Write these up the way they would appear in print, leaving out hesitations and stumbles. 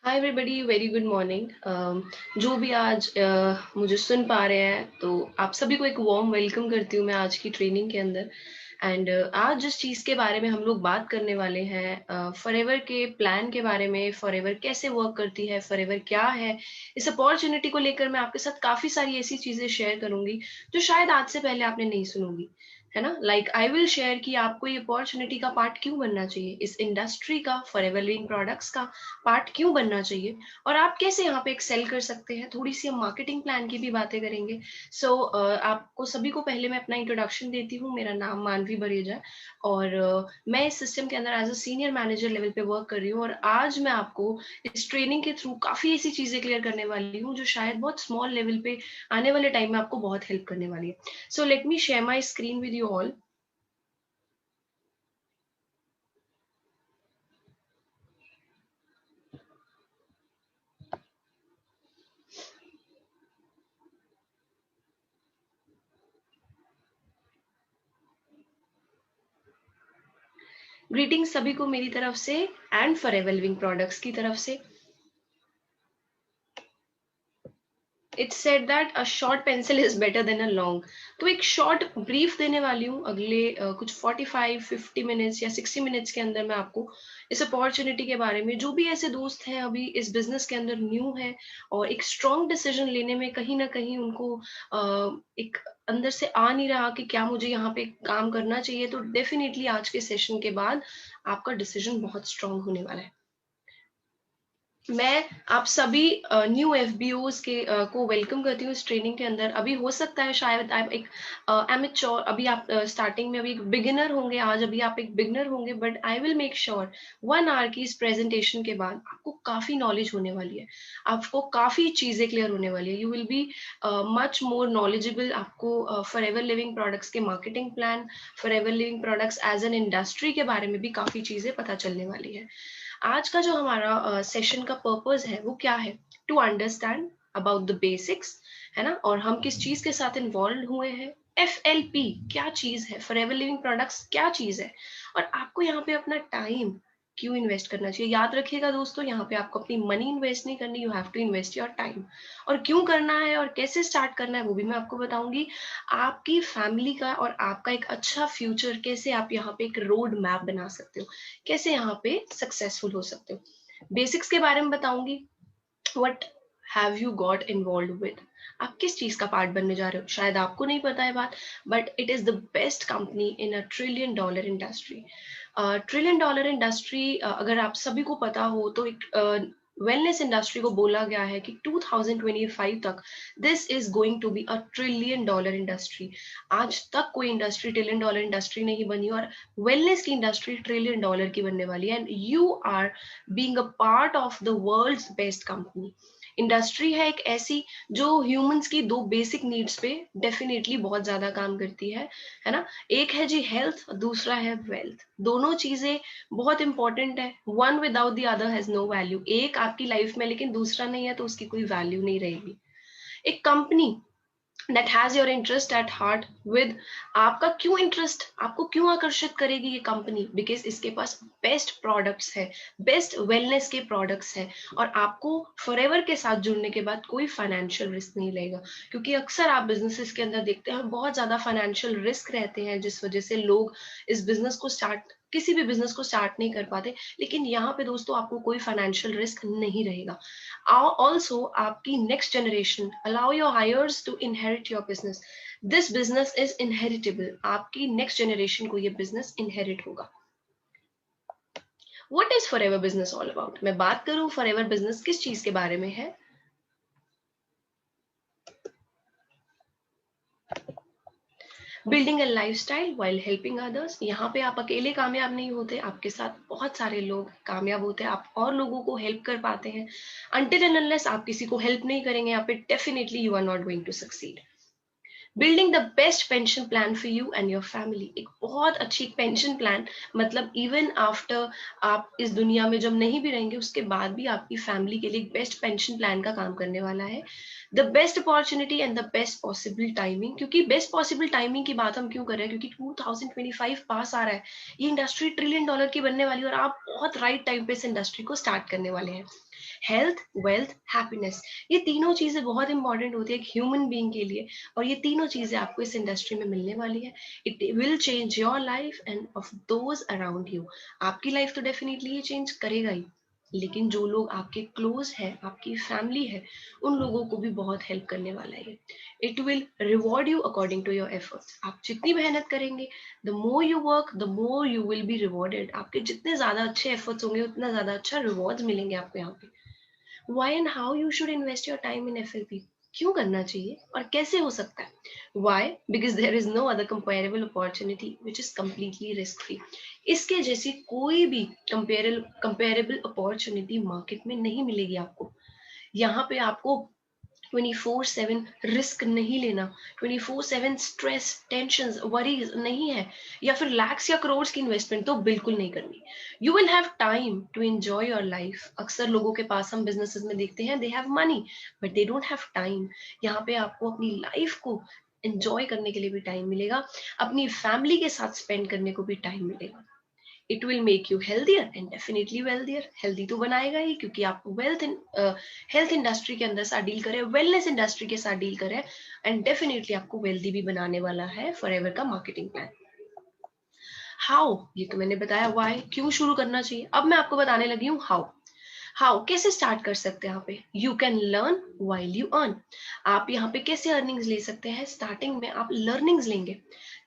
Hi everybody, very good morning. जो भी आज मुझे सुन पा रहे हैं, तो आप सभी को एक वार्म वेलकम करती हूँ मैं आज की ट्रेनिंग के अंदर। एंड आज जिस चीज़ के बारे में हम लोग बात करने वाले हैं, फॉरएवर के प्लान के बारे में, फॉरएवर कैसे वर्क करती है, फॉरएवर क्या है, इस अपॉर्चुनिटी को लेकर मैं आपके साथ काफ़ी सारी ऐसी चीज़ें शेयर करूंगी जो शायद आज से पहले आपने नहीं सुनूंगी, है ना। लाइक आई विल शेयर कि आपको ये अपॉर्चुनिटी का पार्ट क्यों बनना चाहिए, इस इंडस्ट्री का, फॉरएवर लिविंग प्रोडक्ट्स का पार्ट क्यों बनना चाहिए, और आप कैसे यहाँ पे एक्सेल कर सकते हैं। थोड़ी सी हम मार्केटिंग प्लान की भी बातें करेंगे। आपको सभी को पहले मैं अपना इंट्रोडक्शन देती हूँ। मेरा नाम मानवी बरेजा है और मैं इस सिस्टम के अंदर as a senior manager level पे वर्क कर रही हूँ। और आज मैं आपको इस ट्रेनिंग के थ्रू काफी ऐसी चीजें क्लियर करने वाली हूँ जो शायद बहुत स्मॉल लेवल पे आने वाले टाइम में आपको बहुत हेल्प करने वाली है। So let me share my screen with you all. Greeting सभी को मेरी तरफ से एंड फॉरएवर लिविंग प्रोडक्ट्स की तरफ से। It's said that a short pencil is better than a long. तो एक शॉर्ट ब्रीफ देने वाली हूँ अगले कुछ 45-50 मिनट्स या 60 मिनट्स के अंदर मैं आपको इस अपॉर्चुनिटी के बारे में। जो भी ऐसे दोस्त हैं अभी इस बिजनेस के अंदर न्यू है और एक स्ट्रॉन्ग डिसीजन लेने में कहीं ना कहीं उनको एक अंदर से आ नहीं रहा कि क्या मुझे यहाँ पे काम करना चाहिए, तो डेफिनेटली आज के सेशन के बाद आपका डिसीजन बहुत स्ट्रांग होने वाला है। मैं आप सभी न्यू एफबीओज के को वेलकम करती हूँ इस ट्रेनिंग के अंदर। अभी हो सकता है शायद आप एक एमेच्योर, अभी आप स्टार्टिंग में अभी एक बिगिनर होंगे, आज अभी आप एक बिगिनर होंगे, but I will make sure 1 hour की इस प्रेजेंटेशन के बाद आपको काफी नॉलेज होने वाली है, आपको काफी चीजें क्लियर होने वाली है। You will be much more knowledgeable. आपको फॉरएवर लिविंग प्रोडक्ट्स के marketing plan, Forever Living Products as an industry के बारे में भी काफी चीजें पता चलने वाली है। आज का जो हमारा सेशन का पर्पस है वो क्या है, to understand about the basics, है ना। और हम किस चीज के साथ इन्वॉल्व हुए हैं, FLP क्या चीज है, फॉरएवर लिविंग प्रोडक्ट्स क्या चीज है, और आपको यहाँ पे अपना टाइम क्यों इन्वेस्ट करना चाहिए। याद रखिएगा दोस्तों, यहाँ पे आपको अपनी मनी इन्वेस्ट नहीं करनी, you have to invest your time. और क्यों करना है और कैसे स्टार्ट करना है वो भी मैं आपको बताऊंगी। आपकी फैमिली का और आपका एक अच्छा फ्यूचर, कैसे आप यहाँ पे एक रोड मैप बना सकते हो, कैसे यहाँ पे सक्सेसफुल हो सकते हो। बेसिक्स के बारे में बताऊंगी। What have you got involve with, आप किस चीज का पार्ट बनने जा रहे हो, शायद आपको नहीं पता है बात, but it is the best company in a $1 trillion industry. $1 trillion industry, अगर आप सभी को पता हो तो एक वेलनेस इंडस्ट्री को बोला गया है कि 2025 तक this is going to be a $1 trillion industry. आज तक कोई इंडस्ट्री $1 ट्रिलियन इंडस्ट्री नहीं बनी, और वेलनेस की इंडस्ट्री $1 ट्रिलियन की बनने वाली है। And you are being a part of the world's best company. Industry है एक ऐसी जो ह्यूमंस की दो बेसिक नीड्स पे डेफिनेटली बहुत ज्यादा काम करती है ना। एक है जी हेल्थ, दूसरा है वेल्थ। दोनों चीजें बहुत इंपॉर्टेंट है, one without the other has no value. एक आपकी लाइफ में लेकिन दूसरा नहीं है तो उसकी कोई वैल्यू नहीं रहेगी। एक company that has your interest at heart with, आपका क्यों इंटरेस्ट, आपको क्यों आकर्षित करेगी ये कंपनी, बिकॉज इसके पास बेस्ट प्रोडक्ट्स है, बेस्ट वेलनेस के प्रोडक्ट्स है, और आपको फॉरएवर के साथ जुड़ने के बाद कोई फाइनेंशियल रिस्क नहीं लेगा। क्योंकि अक्सर आप बिजनेसेस के अंदर देखते हैं बहुत ज्यादा फाइनेंशियल रिस्क रहते हैं, जिस वजह से लोग इस बिजनेस को स्टार्ट, किसी भी बिजनेस को स्टार्ट नहीं कर पाते। लेकिन यहाँ पे दोस्तों आपको कोई फाइनेंशियल रिस्क नहीं रहेगा। Also, आपकी next generation, allow your hires to inherit your business. This business is inheritable. आपकी next generation को ये business inherit होगा। What is forever business all about? मैं बात करूं forever business किस चीज के बारे में है। Building a lifestyle while helping others। यहाँ पे आप अकेले कामयाब नहीं होते, आपके साथ बहुत सारे लोग कामयाब होते हैं, आप और लोगों को हेल्प कर पाते हैं। Until and unless आप किसी को हेल्प नहीं करेंगे यहाँ पे definitely you are not going to succeed. Building the best pension plan for you and your family. एक बहुत अच्छी पेंशन प्लान, मतलब इवन आफ्टर आप इस दुनिया में जब नहीं भी रहेंगे उसके बाद भी आपकी फैमिली के लिए एक बेस्ट पेंशन प्लान का काम करने वाला है। The best opportunity and the best possible timing. क्योंकि बेस्ट पॉसिबल टाइमिंग की बात हम क्यों कर रहे हैं, क्योंकि 2025 पास आ रहा है, ये इंडस्ट्री $1 ट्रिलियन की बनने वाली है, और आप बहुत राइट टाइम पे इस इंडस्ट्री को स्टार्ट करने वाले हैं। हेल्थ, वेल्थ, हैप्पीनेस, ये तीनों चीजें बहुत इंपॉर्टेंट होती है एक ह्यूमन बीइंग के लिए, और ये तीनों चीजें आपको इस इंडस्ट्री में मिलने वाली है। It will change your life end of those around you. आपकी लाइफ तो डेफिनेटली ये चेंज करेगा ही, लेकिन जो लोग आपके क्लोज है, आपकी फैमिली है, उन लोगों को भी बहुत हेल्प करने वाला है। It will reward you according to your efforts. आप जितनी मेहनत करेंगे, the more you work the more you will be rewarded. आपके जितने ज्यादा अच्छे एफर्ट्स होंगे उतना ज्यादा अच्छा रिवॉर्ड्स मिलेंगे आपको यहाँ पे। Why and how you should invest your time in FLP? क्यों करना चाहिए और कैसे हो सकता है? Why? Because there is no other comparable opportunity which is completely risk free. इसके जैसी कोई भी comparable opportunity मार्केट में नहीं मिलेगी आपको। यहाँ पे आपको 24/7 रिस्क नहीं लेना, 24/7 स्ट्रेस, टेंशन, वरीज नहीं है, या फिर लैक्स या करोड़ की इन्वेस्टमेंट तो बिल्कुल नहीं करनी। You will have time to enjoy your life. अक्सर लोगों के पास हम बिजनेसेस में देखते हैं they have money but they don't have time. यहाँ पे आपको अपनी लाइफ को एंजॉय करने के लिए भी टाइम मिलेगा, अपनी फैमिली के साथ स्पेंड करने को भी टाइम मिलेगा। It will make you healthier and definitely wealthier. Healthy तो बनाएगा ही, क्योंकि आप हेल्थ इंडस्ट्री के अंदर साथ डील करें, वेलनेस इंडस्ट्री के साथ डील करें, एंड डेफिनेटली आपको वेल्दी भी बनाने वाला है फॉरएवर का मार्केटिंग प्लान। हाउ, ये तो मैंने बताया व्हाई, क्यों शुरू करना चाहिए। अब मैं आपको बताने लगी हूँ हाउ कैसे स्टार्ट कर सकते हैं। यहाँ पे you can learn while you earn. आप यहाँ पे कैसे अर्निंग्स ले सकते हैं। स्टार्टिंग में आप लर्निंग्स लेंगे,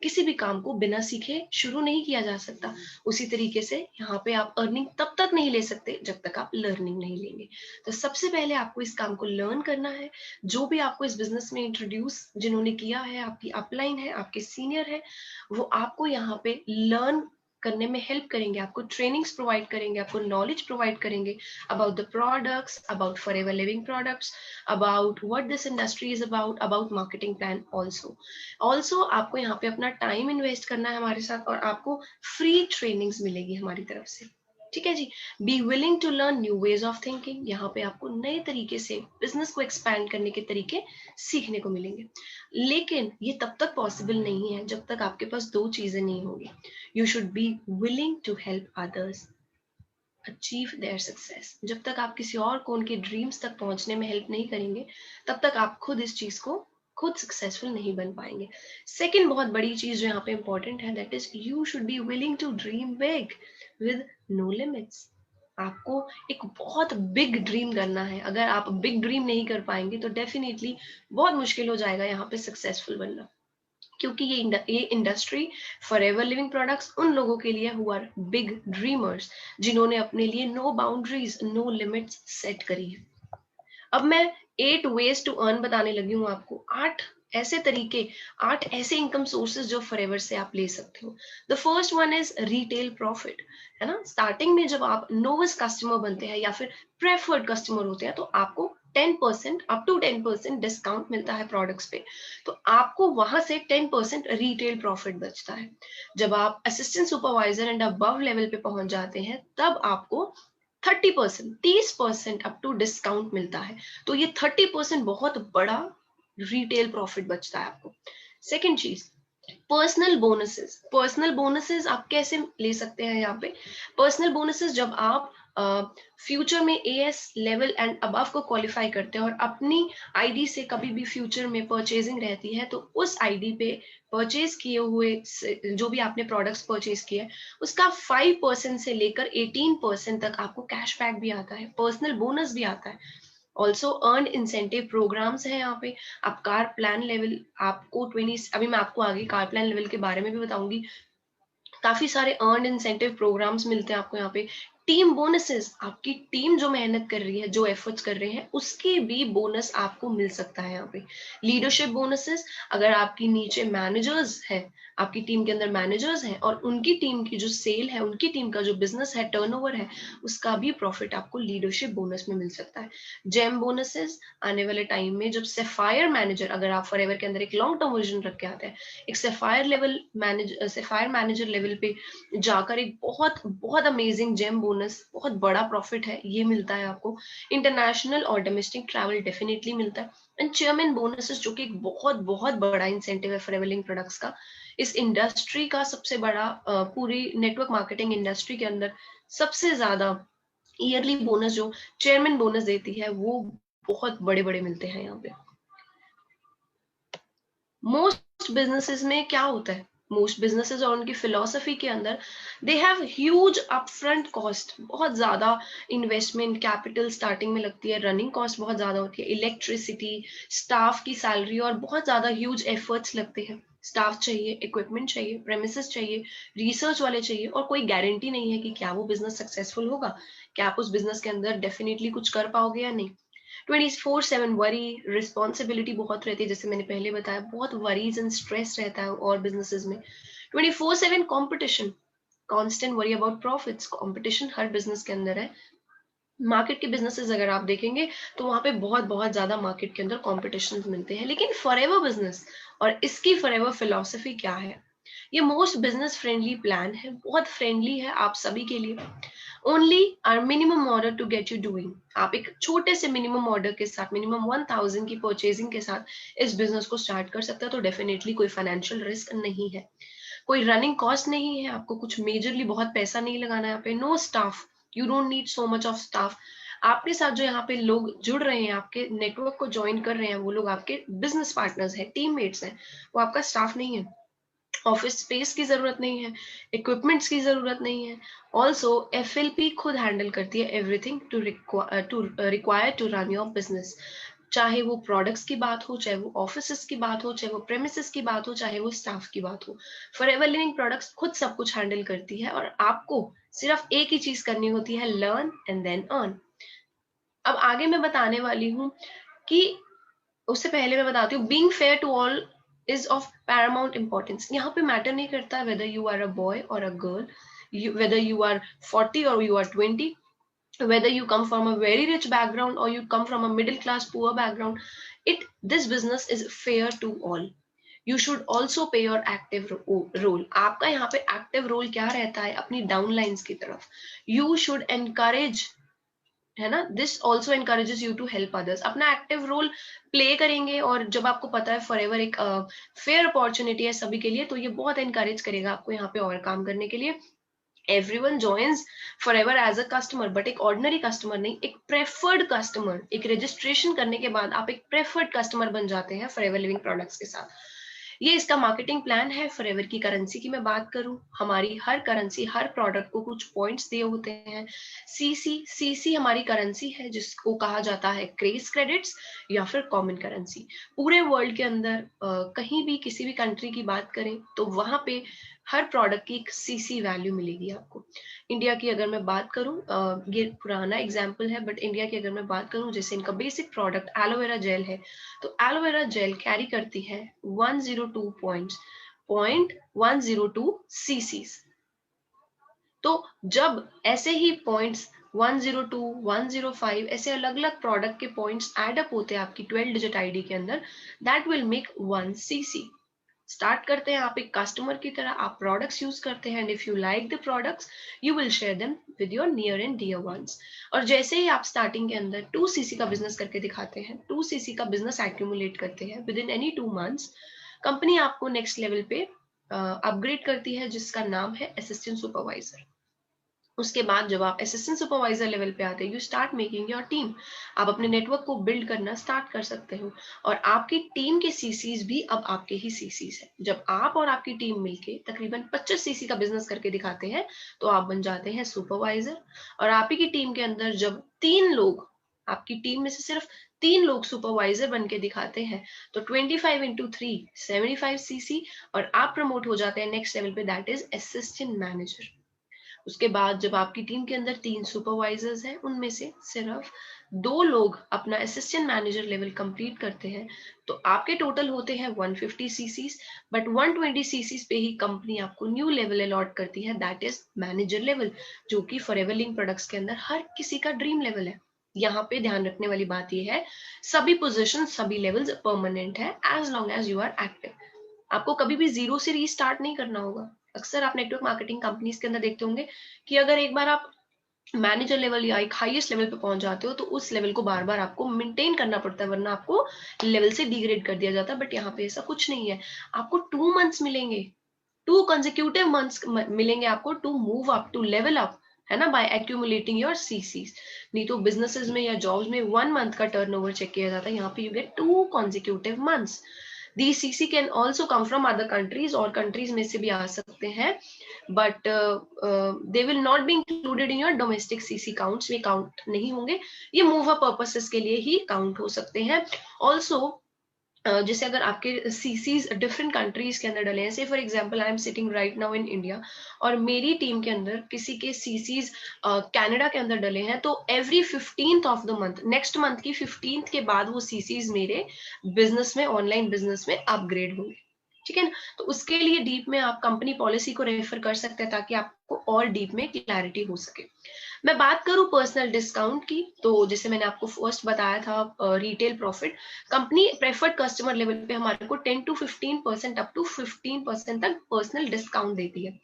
किसी भी काम को बिना सीखे शुरू नहीं किया जा सकता। उसी तरीके से यहाँ पे आप अर्निंग तब तक नहीं ले सकते जब तक आप लर्निंग नहीं लेंगे। तो सबसे पहले आपको इस काम को लर्न करना है। जो भी आपको इस बिजनेस में इंट्रोड्यूस जिन्होंने किया है, आपकी अपलाइन है, आपके सीनियर है, वो आपको यहाँ पे लर्न करने में हेल्प करेंगे, आपको ट्रेनिंग्स प्रोवाइड करेंगे, आपको नॉलेज प्रोवाइड करेंगे about the products, about forever living products, about what this industry is about marketing plan also आपको यहाँ पे अपना टाइम इन्वेस्ट करना है हमारे साथ, और आपको फ्री ट्रेनिंग्स मिलेगी हमारी तरफ से। ठीक है जी। Be willing to learn new ways of thinking. यहाँ पे आपको नए तरीके से बिजनेस को एक्सपैंड करने के तरीके सीखने को मिलेंगे, लेकिन ये तब तक पॉसिबल नहीं है जब तक आपके पास दो चीजें नहीं होगी। You should be willing to help others achieve their success. जब तक आप किसी और को उनके ड्रीम्स तक पहुंचने में हेल्प नहीं करेंगे, तब तक आप खुद इस चीज को खुद सक्सेसफुल नहीं बन पाएंगे। सेकंड बहुत बड़ी चीज जो यहाँ पे इंपॉर्टेंट है, that is you should be willing to dream big with no limits. आपको एक बहुत बिग ड्रीम करना है। अगर आप बिग ड्रीम नहीं कर पाएंगे तो डेफिनेटली बहुत मुश्किल हो जाएगा यहाँ पे सक्सेसफुल बनना। क्योंकि ये इंडस्ट्री फॉरएवर लिविंग प्रोडक्ट्स उन लोगों के लिए हु आर बिग ड्रीमर्स, जिन्होंने अपने लिए no boundaries no limits set करी है। अब मैं 8 वेज टू अर्न बताने लगी हूँ आपको। 8 ऐसे इनकम सोर्सेज जो फॉरएवर से आप ले सकते हो। The first one is retail profit, है ना। स्टार्टिंग में जब आप नोविस कस्टमर बनते हैं या फिर प्रेफर्ड कस्टमर होते हैं तो आपको 10% अप टू 10% डिस्काउंट मिलता है प्रोडक्ट्स पे, तो आपको वहां से 10% रिटेल प्रॉफिट बचता है। जब आप assistant supervisor and above level पे पहुंच जाते हैं तब आपको 30%, 30% अप टू डिस्काउंट मिलता है। तो ये 30% बहुत बड़ा रिटेल प्रॉफिट बचता है आपको। सेकेंड चीज, पर्सनल बोनसेस। पर्सनल बोनसेस आप कैसे ले सकते हैं यहाँ पे? पर्सनल बोनसेस जब आप फ्यूचर में एएस लेवल एंड अबव को क्वालिफाई करते हैं और अपनी आईडी से कभी भी फ्यूचर में परचेजिंग रहती है, तो उस आईडी पे परचेज किए हुए जो भी आपने प्रोडक्ट्स परचेज किए उसका 5% से लेकर 18% तक आपको कैशबैक भी आता है, पर्सनल बोनस भी आता है। ऑल्सो अर्न इंसेंटिव प्रोग्राम्स है यहाँ पे। आप कार प्लान लेवल आपको 20, अभी मैं आपको आगे कार प्लान लेवल के बारे में भी बताऊंगी, काफी सारे अर्न इंसेंटिव प्रोग्राम्स मिलते हैं आपको यहाँ पे। टीम बोनसेस, आपकी टीम जो मेहनत कर रही है, जो एफर्ट्स कर रहे हैं, उसके भी बोनस आपको मिल सकता है यहाँ पे। लीडरशिप बोनसेस, अगर आपकी नीचे मैनेजर्स है, आपकी टीम के अंदर मैनेजर्स हैं और उनकी टीम की जो सेल है, उनकी टीम का जो बिजनेस है, टर्नओवर है, उसका भी प्रॉफिट आपको लीडरशिप बोनस में मिल सकता है। जेम बोनसेस, आने वाले टाइम में जब सेफायर मैनेजर, अगर आप फॉरएवर के अंदर एक लॉन्ग टर्म विजन रख के आते हैं, एक सेफायर मैनेजर लेवल पे जाकर एक बहुत बहुत अमेजिंग जेम बोनस, बहुत बड़ा प्रॉफिट है, ये मिलता है आपको। इंटरनेशनल और डोमेस्टिक ट्रैवल डेफिनेटली मिलता है। एंड चेयरमैन बोनसेस, जो कि एक बहुत बहुत बड़ा इंसेंटिव है फॉरएवर लिंक प्रोडक्ट्स का, इस इंडस्ट्री का सबसे बड़ा, पूरी नेटवर्क मार्केटिंग इंडस्ट्री के अंदर सबसे ज्यादा ईयरली बोनस जो चेयरमैन बोनस देती है, वो बहुत बड़े बड़े मिलते हैं यहाँ पे। मोस्ट बिजनेसेस में क्या होता है, मोस्ट बिजनेसेस और उनकी फिलोसफी के अंदर they have huge upfront cost, बहुत ज्यादा इन्वेस्टमेंट कैपिटल स्टार्टिंग में लगती है, रनिंग कॉस्ट बहुत ज्यादा होती है, इलेक्ट्रिसिटी, स्टाफ की सैलरी, और बहुत ज्यादा ह्यूज एफर्ट्स लगते हैं। स्टाफ चाहिए, इक्विपमेंट चाहिए, प्रेमिसेस चाहिए, रिसर्च वाले चाहिए, और कोई गारंटी नहीं है कि क्या वो बिजनेस सक्सेसफुल होगा, क्या आप उस बिजनेस के अंदर डेफिनेटली कुछ कर पाओगे या नहीं। 24/7 वरी, रिस्पॉन्सिबिलिटी बहुत रहती है, जैसे मैंने पहले बताया, बहुत वरीज एंड स्ट्रेस रहता है और बिजनेसेस में। 24/7 competition, constant worry about profits, competition her business के अंदर है। मार्केट के बिजनेसेस अगर आप देखेंगे तो वहां पे बहुत बहुत ज्यादा मार्केट के अंदर कॉम्पिटिशन मिलते हैं, लेकिन फॉरएवर बिजनेस और इसकी फॉरएवर फिलॉसफी क्या है, ये मोस्ट बिजनेस फ्रेंडली प्लान है, बहुत फ्रेंडली है आप सभी के लिए। Only are minimum order to get you doing, आप एक छोटे से मिनिमम ऑर्डर के साथ, मिनिमम 1000 की परचेजिंग के साथ इस बिजनेस को स्टार्ट कर सकते हैं, तो डेफिनेटली कोई फाइनेंशियल रिस्क नहीं है, कोई रनिंग कॉस्ट नहीं है, आपको कुछ मेजरली बहुत पैसा नहीं लगाना है यहाँ पे। No staff, you don't need so much of staff. आपके साथ जो यहाँ पे लोग जुड़ रहे हैं, आपके नेटवर्क को ज्वाइन कर रहे हैं, वो लोग आपके बिजनेस पार्टनर्स हैं, टीममेट्स हैं, वो आपका स्टाफ नहीं है। ऑफिस स्पेस की जरूरत नहीं है, इक्विपमेंट्स की जरूरत नहीं है। ऑल्सो एफएलपी खुद हैंडल करती है everything to require to run your business, चाहे वो प्रोडक्ट्स की बात हो, चाहे वो ऑफिस की बात हो, चाहे वो प्रेमिसेस की बात हो, चाहे वो स्टाफ की बात हो। फॉरएवर लिविंग प्रोडक्ट्स खुद सब कुछ हैंडल करती है और आपको सिर्फ एक ही चीज करनी होती है, लर्न एंड देन अर्न। अब आगे मैं बताने वाली हूँ कि, उससे पहले मैं बताती हूँ, being fair to all is of paramount importance. यहाँ पे मैटर नहीं करता whether you are a boy और a girl, whether you are 40 और you are 20, whether you come from a very rich background or you come from a middle class poor background, this business is fair to all. You should also play your active role. आपका यहाँ पे active role क्या रहता है अपनी downlines की तरफ? You should encourage, है ना, this also encourages you to help others, अपना एक्टिव रोल प्ले करेंगे, और जब आपको पता है फॉरएवर एक फेयर अपॉर्चुनिटी है सभी के लिए, तो ये बहुत एनकरेज करेगा आपको यहाँ पे और काम करने के लिए। Everyone joins Forever as a customer, but एक ऑर्डिनरी कस्टमर नहीं, एक प्रेफर्ड कस्टमर। एक रजिस्ट्रेशन करने के बाद आप एक प्रेफर्ड कस्टमर बन जाते हैं फॉरएवर लिविंग प्रोडक्ट्स के साथ। ये इसका मार्केटिंग प्लान है। फॉरएवर की करेंसी की मैं बात करूं, हमारी हर करेंसी, हर प्रोडक्ट को कुछ पॉइंट्स दिए होते हैं। सीसी हमारी करेंसी है, जिसको कहा जाता है क्रेज क्रेडिट्स या फिर कॉमन करेंसी। पूरे वर्ल्ड के अंदर कहीं भी किसी भी कंट्री की बात करें तो वहां पे हर प्रोडक्ट की एक सीसी वैल्यू मिलेगी आपको। इंडिया की अगर मैं बात करूं, ये पुराना एग्जाम्पल है, बट इंडिया की अगर मैं बात करूं, जैसे इनका बेसिक प्रोडक्ट एलोवेरा जेल है, तो एलोवेरा जेल कैरी करती है 102.102 सीसीज। तो जब ऐसे ही पॉइंट्स 102, 105 ऐसे अलग अलग प्रोडक्ट के पॉइंट्स एड अप होते हैं आपकी 12 डिजिट आईडी के अंदर, that will make 1 CC. Start करते हैं आप एक कस्टमर की तरह, आप प्रोडक्ट्स यूज करते हैं, and if you like the products you will share them with your near and dear ones. और जैसे ही आप स्टार्टिंग के अंदर 2 सीसी का बिजनेस करके दिखाते हैं, 2 सीसी का बिजनेस एक्यूमुलेट करते हैं with in any 2 months, company आपको नेक्स्ट लेवल पे अपग्रेड करती है जिसका नाम है असिस्टेंट सुपरवाइजर। उसके बाद जब आप असिस्टेंट सुपरवाइजर लेवल पे आते हैं, you start making your team. आप अपने नेटवर्क को बिल्ड करना स्टार्ट कर सकते हो, और आपकी टीम के सीसीज भी अब आपके ही सीसीज है। जब आप और आपकी टीम मिलके तकरीबन 25 सीसी का बिजनेस करके दिखाते हैं तो आप बन जाते हैं सुपरवाइजर। और आप ही की टीम के अंदर जब 3 लोग, आपकी टीम में से सिर्फ 3 लोग सुपरवाइजर बन के दिखाते हैं तो 25 इंटू 3 75 सीसी, और आप प्रमोट हो जाते हैं नेक्स्ट लेवल पे, दैट इज असिस्टेंट मैनेजर। उसके बाद जब आपकी टीम के अंदर 3 सुपरवाइजर्स हैं, उनमें से सिर्फ 2 लोग अपना असिस्टेंट मैनेजर लेवल कंप्लीट करते हैं, तो आपके टोटल होते हैं 150 सीसीज। बट 120 सीसीज पे ही कंपनी आपको न्यू लेवल अलॉट करती है, दैट इज मैनेजर लेवल, जो कि फॉरएवर लिंक प्रोडक्ट्स के अंदर हर किसी का ड्रीम लेवल है। यहाँ पे ध्यान रखने वाली बात यह है, सभी पोजीशन सभी लेवल्स परमानेंट है as long as you are active. आपको कभी भी जीरो से रीस्टार्ट नहीं करना होगा। अक्सर आप नेटवर्क मार्केटिंग कंपनीज के अंदर देखते होंगे कि अगर एक बार आप मैनेजर लेवल या एक हाईएस्ट लेवल पे पहुंच जाते हो तो उस लेवल को बार बार आपको मेंटेन करना पड़ता है, वरना आपको लेवल से डिग्रेड कर दिया जाता है। बट यहाँ पे ऐसा कुछ नहीं है, आपको 2 मंथ्स मिलेंगे, 2 कंसेक्यूटिव मंथ्स मिलेंगे आपको to move up, to level up, है ना, बाय एक्यूमुलेटिंग योर सीसीज। नहीं तो बिजनेसेस में या जॉब्स में 1 मंथ का टर्नओवर चेक किया जाता है, यहाँ पे you gate 2 consecutive months। These CC can also come from other countries, और countries में से भी आ सकते हैं, but they will not be included in your domestic CC counts, ये count नहीं होंगे, ये mover purposes के लिए ही count हो सकते हैं। Also जैसे अगर आपके सीसीज डिफरेंट कंट्रीज के अंदर डले हैं, से for example I am sitting right now in India, और मेरी टीम के अंदर किसी के सीसीज कनाडा के अंदर डले हैं, तो every 15th of the month, next month की 15th के बाद वो सीसीज मेरे बिजनेस में, ऑनलाइन बिजनेस में अपग्रेड होंगे। ठीक है ना, तो उसके लिए डीप में आप कंपनी पॉलिसी को रेफर कर सकते हैं ताकि आपको और डीप में क्लैरिटी हो सके। मैं बात करूं पर्सनल डिस्काउंट की, तो जैसे मैंने आपको फर्स्ट बताया था retail profit, company preferred customer level पे हमारे को 10 to 15% अप टू 15% तक पर्सनल डिस्काउंट देती है,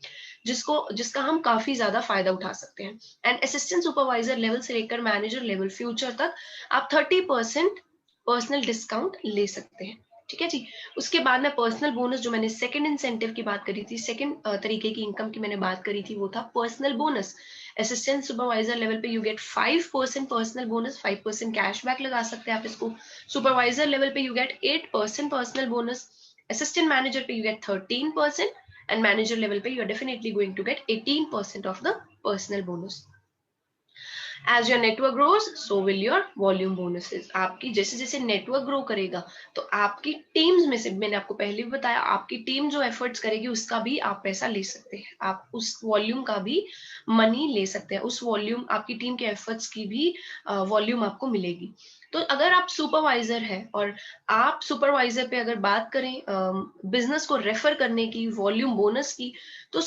जिसका हम काफी ज्यादा फायदा उठा सकते हैं। एंड असिस्टेंट सुपरवाइजर लेवल से लेकर मैनेजर लेवल फ्यूचर तक आप 30% पर्सनल डिस्काउंट ले सकते हैं। ठीक है जी। उसके बाद में पर्सनल बोनस, जो मैंने सेकंड इंसेंटिव की बात करी थी, सेकंड तरीके की इनकम की मैंने बात करी थी, वो था personal bonus. Assistant supervisor level पे you get 5% personal bonus, 5% cashback लगा सकते हैं आप इसको। सुपरवाइजर लेवल पे you get 8% personal bonus, assistant manager पे you get 13%, and manager level पे you are definitely going to get 18% of the personal bonus. As your network grows, so will your volume bonuses। आपकी जैसे जैसे network grow करेगा तो आपकी teams में से, मैंने आपको पहले भी बताया, आपकी टीम जो एफर्ट्स करेगी उसका भी आप पैसा ले सकते हैं, आप उस वॉल्यूम का भी मनी ले सकते हैं, उस वॉल्यूम, आपकी टीम के एफर्ट्स की भी वॉल्यूम आपको मिलेगी। तो अगर आप सुपरवाइजर है, और आप सुपरवाइजर पे अगर बात करें बिजनेस को रेफर करने की, वॉल्यूम बोनस की, तो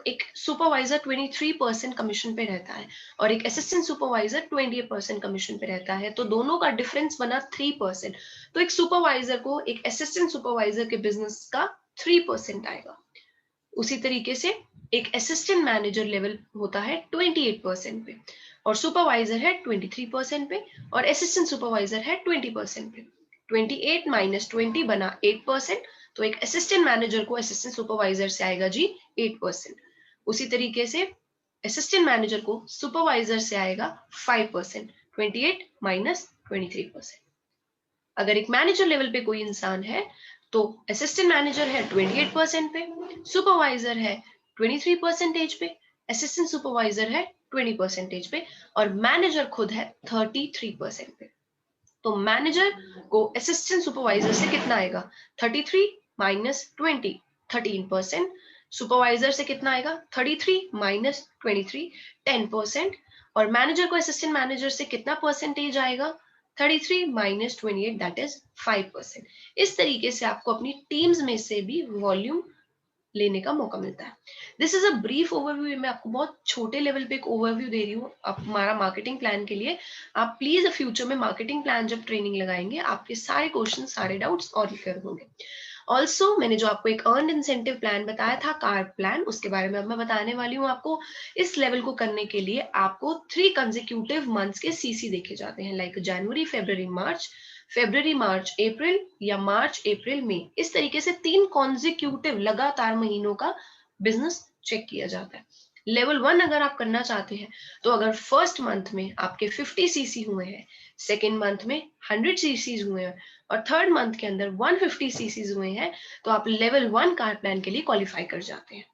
एक सुपरवाइजर 23% कमीशन पे रहता है और एक असिस्टेंट सुपरवाइजर 28% कमीशन पे रहता है, तो दोनों का डिफरेंस बना 3%। तो एक सुपरवाइजर को एक असिस्टेंट सुपरवाइजर के बिजनेस का 3% आएगा। उसी तरीके से एक असिस्टेंट मैनेजर लेवल होता है 28% पे, और सुपरवाइजर है 23% पे, और असिस्टेंट सुपरवाइजर है 20% पे। 28 माइनस 20 बना 8%, तो एक असिस्टेंट मैनेजर को असिस्टेंट सुपरवाइजर से आएगा जी 8%। उसी तरीके से असिस्टेंट मैनेजर को सुपरवाइजर से आएगा 5%, 28 माइनस 23%। अगर एक मैनेजर लेवल पे कोई इंसान है तो असिस्टेंट मैनेजर है 28% पे, सुपरवाइजर है 23% पे, असिस्टेंट सुपरवाइजर है 20% पे, और मैनेजर खुद है 33% पे। तो मैनेजर को असिस्टेंट सुपरवाइजर से कितना आएगा, 33 माइनस 20, 13%। सुपरवाइजर से कितना आएगा, 33 माइनस 23, 10%। और मैनेजर को असिस्टेंट मैनेजर से कितना परसेंटेज आएगा, 33 माइनस 28, दैट इज 5%। इस तरीके से आपको अपनी टीम्स में से भी वॉल्यूम लेने का मौका मिलता है। This is a brief overview, मैं आपको बहुत छोटे लेवल पे एक ओवरव्यू दे रही हूँ हमारा मार्केटिंग प्लान के लिए। आप प्लीज फ्यूचर में मार्केटिंग प्लान जब ट्रेनिंग लगाएंगे आपके सारे क्वेश्चन सारे डाउट्स और क्लियर होंगे। ऑल्सो मैंने जो आपको एक अर्न इंसेंटिव प्लान बताया था, कार्ड प्लान, उसके बारे में अब मैं बताने वाली हूँ आपको। इस लेवल को करने के लिए आपको 3 कंसेक्यूटिव मंथ्स के सीसी देखे जाते हैं, लाइक जनवरी फेब्रुवरी मार्च अप्रैल या मार्च अप्रैल मई। इस तरीके से 3 कॉन्जिक्यूटिव लगातार महीनों का बिजनेस चेक किया जाता है। लेवल 1 अगर आप करना चाहते हैं तो अगर फर्स्ट मंथ में आपके 50 सीसी हुए हैं, सेकेंड मंथ में 100 सीसीज हुए हैं और थर्ड मंथ के अंदर 150 सीसीज हुए हैं, तो आप लेवल 1 कार प्लान के लिए क्वालिफाई कर जाते हैं।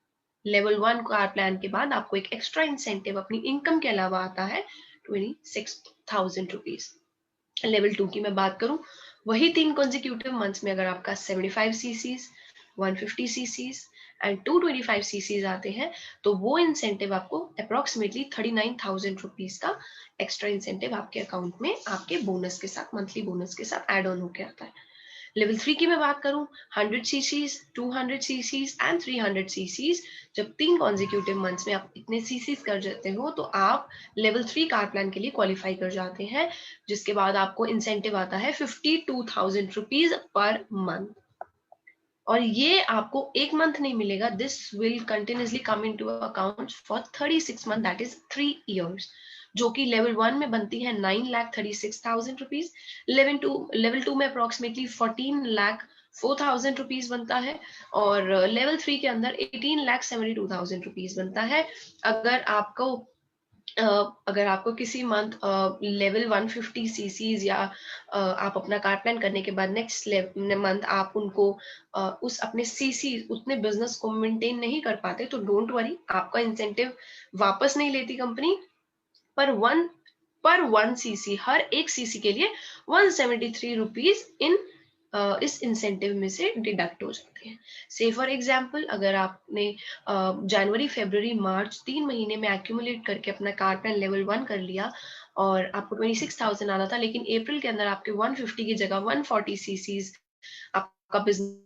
लेवल 1 कार प्लान के बाद आपको एक एक्स्ट्रा इंसेंटिव अपनी इनकम के अलावा आता है 26,000 रुपीज। लेवल 2 की मैं बात करूं, वही 3 कंसेक्यूटिव मंथ्स में अगर आपका 75 सीसीज, 150 सीसीज एंड 225 सीसीज आते हैं, तो वो इंसेंटिव आपको अप्रोक्सीमेटली 39,000 रुपीज का एक्स्ट्रा इंसेंटिव आपके अकाउंट में आपके बोनस के साथ, मंथली बोनस के साथ एड ऑन होकर आता है। लेवल 3 की मैं बात करूं, 100 सीसीज, 200 सीसीज एंड 300 सीसीज, जब 3 कॉन्जिक्यूटिव मंथ्स में आप इतने सीसीज कर जाते हो तो आप लेवल 3 कार प्लान के लिए क्वालिफाई कर जाते हैं, जिसके बाद आपको इंसेंटिव आता है 52,000 रुपीज पर मंथ। और ये आपको एक मंथ नहीं मिलेगा, this will continuously come into account for 36 month, that is 3 years, जो कि लेवल 1 में बनती है 9,36,000 रुपीज, लेवल 2 में अप्रोक्सीमेटली 14,04,000 रुपीज बनता है, और लेवल 3 के अंदर 18,72,000 रुपीज बनता है। अगर आपको किसी मंथ लेवल 150 सीसीज या आप अपना कार प्लान करने के बाद नेक्स्ट मंथ आप उनको उस अपने सीसी उतने बिजनेस को मेंटेन नहीं कर पाते, तो डोंट वरी, आपका इंसेंटिव वापस नहीं लेती कंपनी, पर वन सीसी, हर एक सीसी के लिए 173 रुपीज इस इंसेंटिव में से डिडक्ट हो जाते हैं। से फॉर एग्जाम्पल, अगर आपने जनवरी फरवरी मार्च 3 महीने में एक्यूमुलेट करके अपना कार प्लान लेवल 1 कर लिया और आपको 26,000 आना था, लेकिन अप्रैल के अंदर आपके 150 की जगह 140 सीसीज आपका बिजनेस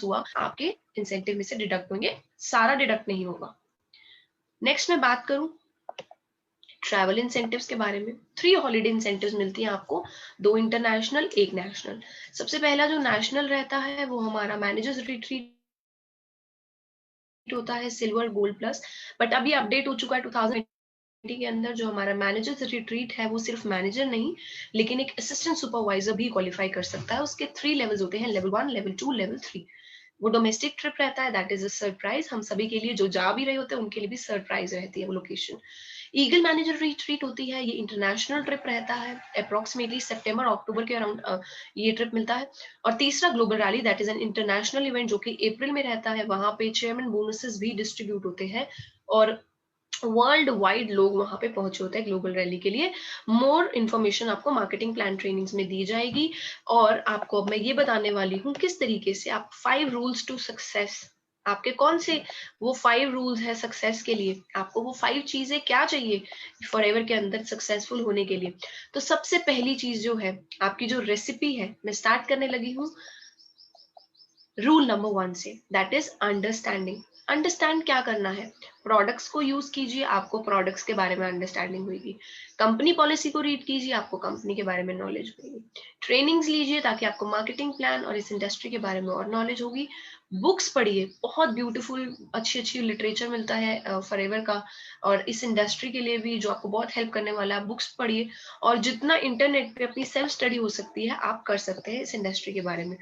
हुआ, आपके इंसेंटिव में से डिडक्ट होंगे, सारा डिडक्ट नहीं होगा। नेक्स्ट मैं बात करूं ट्रैवल इंसेंटिव्स के बारे में। 3 हॉलीडे इंसेंटिव्स मिलती हैं आपको, 2 इंटरनेशनल 1 नेशनल। सबसे पहला जो नेशनल रहता है वो हमारा मैनेजर्स रिट्रीट होता है, सिल्वर गोल्ड प्लस, बट अभी अपडेट हो चुका है 2020 के अंदर। जो हमारा मैनेजर्स रिट्रीट है वो सिर्फ मैनेजर नहीं लेकिन एक असिस्टेंट सुपरवाइजर भी क्वालिफाई कर सकता है। उसके 3 लेवल्स होते हैं, लेवल 1, लेवल 2, लेवल 3। वो डोमेस्टिक ट्रिप रहता है, दैट इज अ सरप्राइज, हम सभी के लिए, जो जा भी रहे होते हैं उनके लिए भी सरप्राइज रहती है वो लोकेशन। ईगल मैनेजर रिट्रीट होती है, ये इंटरनेशनल ट्रिप रहता है, अप्रोक्सीमेटली सितंबर अक्टूबर के अराउंड ये ट्रिप मिलता है। और तीसरा global rally, that is an international event, जो कि अप्रैल में रहता है। वहां पे चेयरमैन बोनसेस भी डिस्ट्रीब्यूट होते हैं और वर्ल्ड वाइड लोग वहां पे पहुंचे होते हैं ग्लोबल रैली के लिए। मोर इन्फॉर्मेशन आपको मार्केटिंग प्लान ट्रेनिंग्स में दी जाएगी। और आपको अब मैं ये बताने वाली हूँ किस तरीके से आप 5 रूल्स टू सक्सेस, आपके कौन से वो 5 रूल्स है सक्सेस के लिए, आपको वो 5 चीजें क्या चाहिए फॉरएवर के अंदर सक्सेसफुल होने के लिए। तो सबसे पहली चीज जो है आपकी जो रेसिपी है, मैं स्टार्ट करने लगी हूँ रूल नंबर 1 से, दैट इज अंडरस्टैंडिंग। अंडरस्टैंड क्या करना है, प्रोडक्ट्स को यूज कीजिए, आपको प्रोडक्ट्स के बारे में अंडरस्टैंडिंग होगी। कंपनी पॉलिसी को रीड कीजिए, आपको कंपनी के बारे में नॉलेज होगी। ट्रेनिंग्स लीजिए ताकि आपको मार्केटिंग प्लान और इस इंडस्ट्री के बारे में और नॉलेज होगी। बुक्स पढ़िए, बहुत ब्यूटीफुल अच्छी अच्छी लिटरेचर मिलता है फॉरएवर का, और इस इंडस्ट्री के लिए भी जो आपको बहुत हेल्प करने वाला है। बुक्स पढ़िए और जितना इंटरनेट पे अपनी सेल्फ स्टडी हो सकती है आप कर सकते हैं इस इंडस्ट्री के बारे में।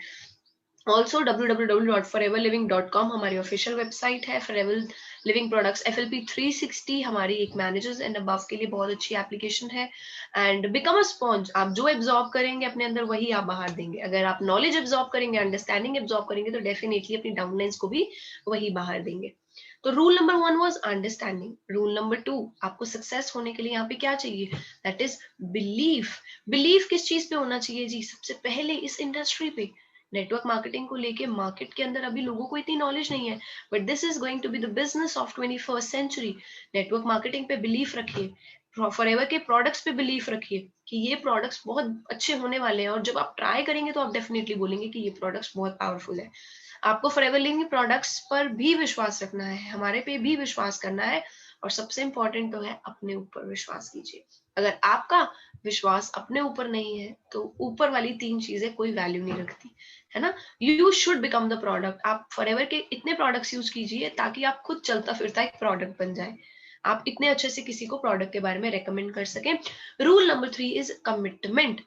ऑल्सो www.foreverliving.com हमारी ऑफिशियल वेबसाइट है। फॉरएवर लिविंग प्रोडक्ट्स FLP 360 हमारी एक मैनेजर्स एंड अबव के लिए बहुत अच्छी एप्लीकेशन है। एंड बिकम अ स्पॉन्ज, आप जो एब्जॉर्ब करेंगे अपने अंदर वही आप बाहर देंगे। अगर आप नॉलेज एब्जॉर्ब करेंगे, अंडरस्टैंडिंग एब्जॉर्ब करेंगे, तो डेफिनेटली अपनी डाउनलाइंस को भी वही बाहर देंगे। तो rule number 1 was understanding. Rule number 2, आपको सक्सेस होने के लिए यहाँ पे क्या चाहिए, दैट इज बिलीफ। बिलीफ किस चीज पे होना चाहिए जी, सबसे पहले इस इंडस्ट्री पे, नेटवर्क मार्केटिंग को लेके मार्केट के अंदर अभी लोगों को इतनी नॉलेज नहीं है, but this is going to be the business of 21st century. Network marketing पे बिलीफ रखिए, फॉरएवर के प्रोडक्ट्स पे बिलीफ रखिए कि ये प्रोडक्ट्स बहुत अच्छे होने वाले हैं, और जब आप ट्राई करेंगे तो आप डेफिनेटली बोलेंगे कि ये प्रोडक्ट्स बहुत पावरफुल है। आपको फॉरएवर लिविंग प्रोडक्ट्स पर भी विश्वास रखना है, हमारे पे भी विश्वास करना है, और सबसे इंपॉर्टेंट तो है अपने ऊपर विश्वास कीजिए। अगर आपका विश्वास अपने ऊपर नहीं है तो ऊपर वाली 3 चीजें कोई वैल्यू नहीं रखती, है ना। You should become the product. आप फॉरएवर के इतने प्रोडक्ट्स यूज कीजिए ताकि आप खुद चलता फिरता एक प्रोडक्ट बन जाए, आप इतने अच्छे से किसी को प्रोडक्ट के बारे में रेकमेंड कर सकें। Rule number 3 is commitment.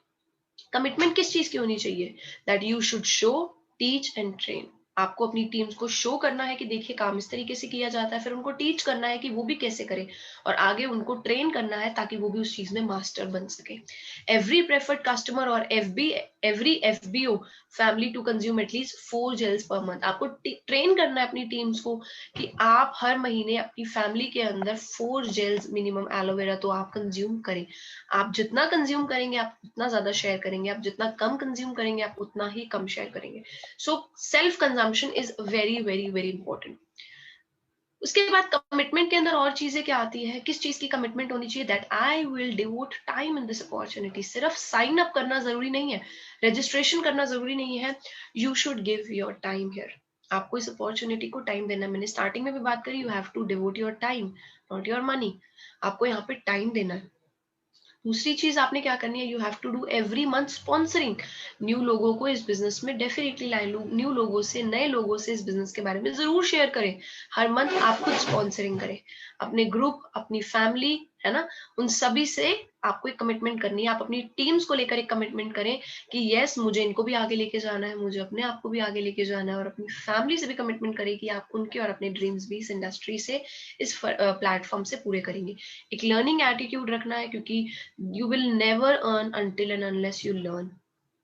Commitment किस चीज की होनी चाहिए? That you should show, teach and train. आपको अपनी टीम्स को शो करना है कि देखिए काम इस तरीके से किया जाता है, फिर उनको टीच करना है कि वो भी कैसे करें, और आगे उनको ट्रेन करना है ताकि वो भी उस चीज में मास्टर बन सके। एवरी प्रेफर्ड कस्टमर और every FBO family to consume at least 4 gels per month. आपको ट्रेन करना है अपनी टीम्स को कि आप हर महीने अपनी फैमिली के अंदर 4 जेल्स मिनिमम एलोवेरा तो आप कंज्यूम करें। आप जितना कंज्यूम करेंगे आप उतना ज्यादा शेयर करेंगे, आप जितना कम कंज्यूम करेंगे आप उतना ही कम शेयर करेंगे। So self consumption is very very very important. उसके बाद कमिटमेंट के अंदर और चीजें क्या आती है, किस चीज की कमिटमेंट होनी चाहिए? That I will devote time in this opportunity. सिर्फ साइन अप करना जरूरी नहीं है, रजिस्ट्रेशन करना जरूरी नहीं है, you should give your time here. आपको इस अपॉर्चुनिटी को टाइम देना। मैंने स्टार्टिंग में भी बात करी, you have to devote your time not your money. आपको यहाँ पे टाइम देना है। दूसरी चीज आपने क्या करनी है, you have to do every month sponsoring. New लोगों को इस बिजनेस में डेफिनेटली लाए, न्यू लोगों से, नए लोगों से इस बिजनेस के बारे में जरूर शेयर करें। हर मंथ आप खुद स्पॉन्सरिंग करें, अपने ग्रुप, अपनी फैमिली, है ना, उन सभी से आपको एक कमिटमेंट करनी है। आप अपनी टीम्स को लेकर एक कमिटमेंट करें कि यस मुझे इनको भी आगे लेके जाना है, मुझे अपने आप को भी आगे लेके जाना है, और अपनी फैमिली से भी कमिटमेंट करें कि आप उनके और अपने ड्रीम्स भी इस इंडस्ट्री से, इस प्लेटफॉर्म से पूरे करेंगे। एक लर्निंग एटीट्यूड रखना है, क्योंकि you will never earn until and unless you learn।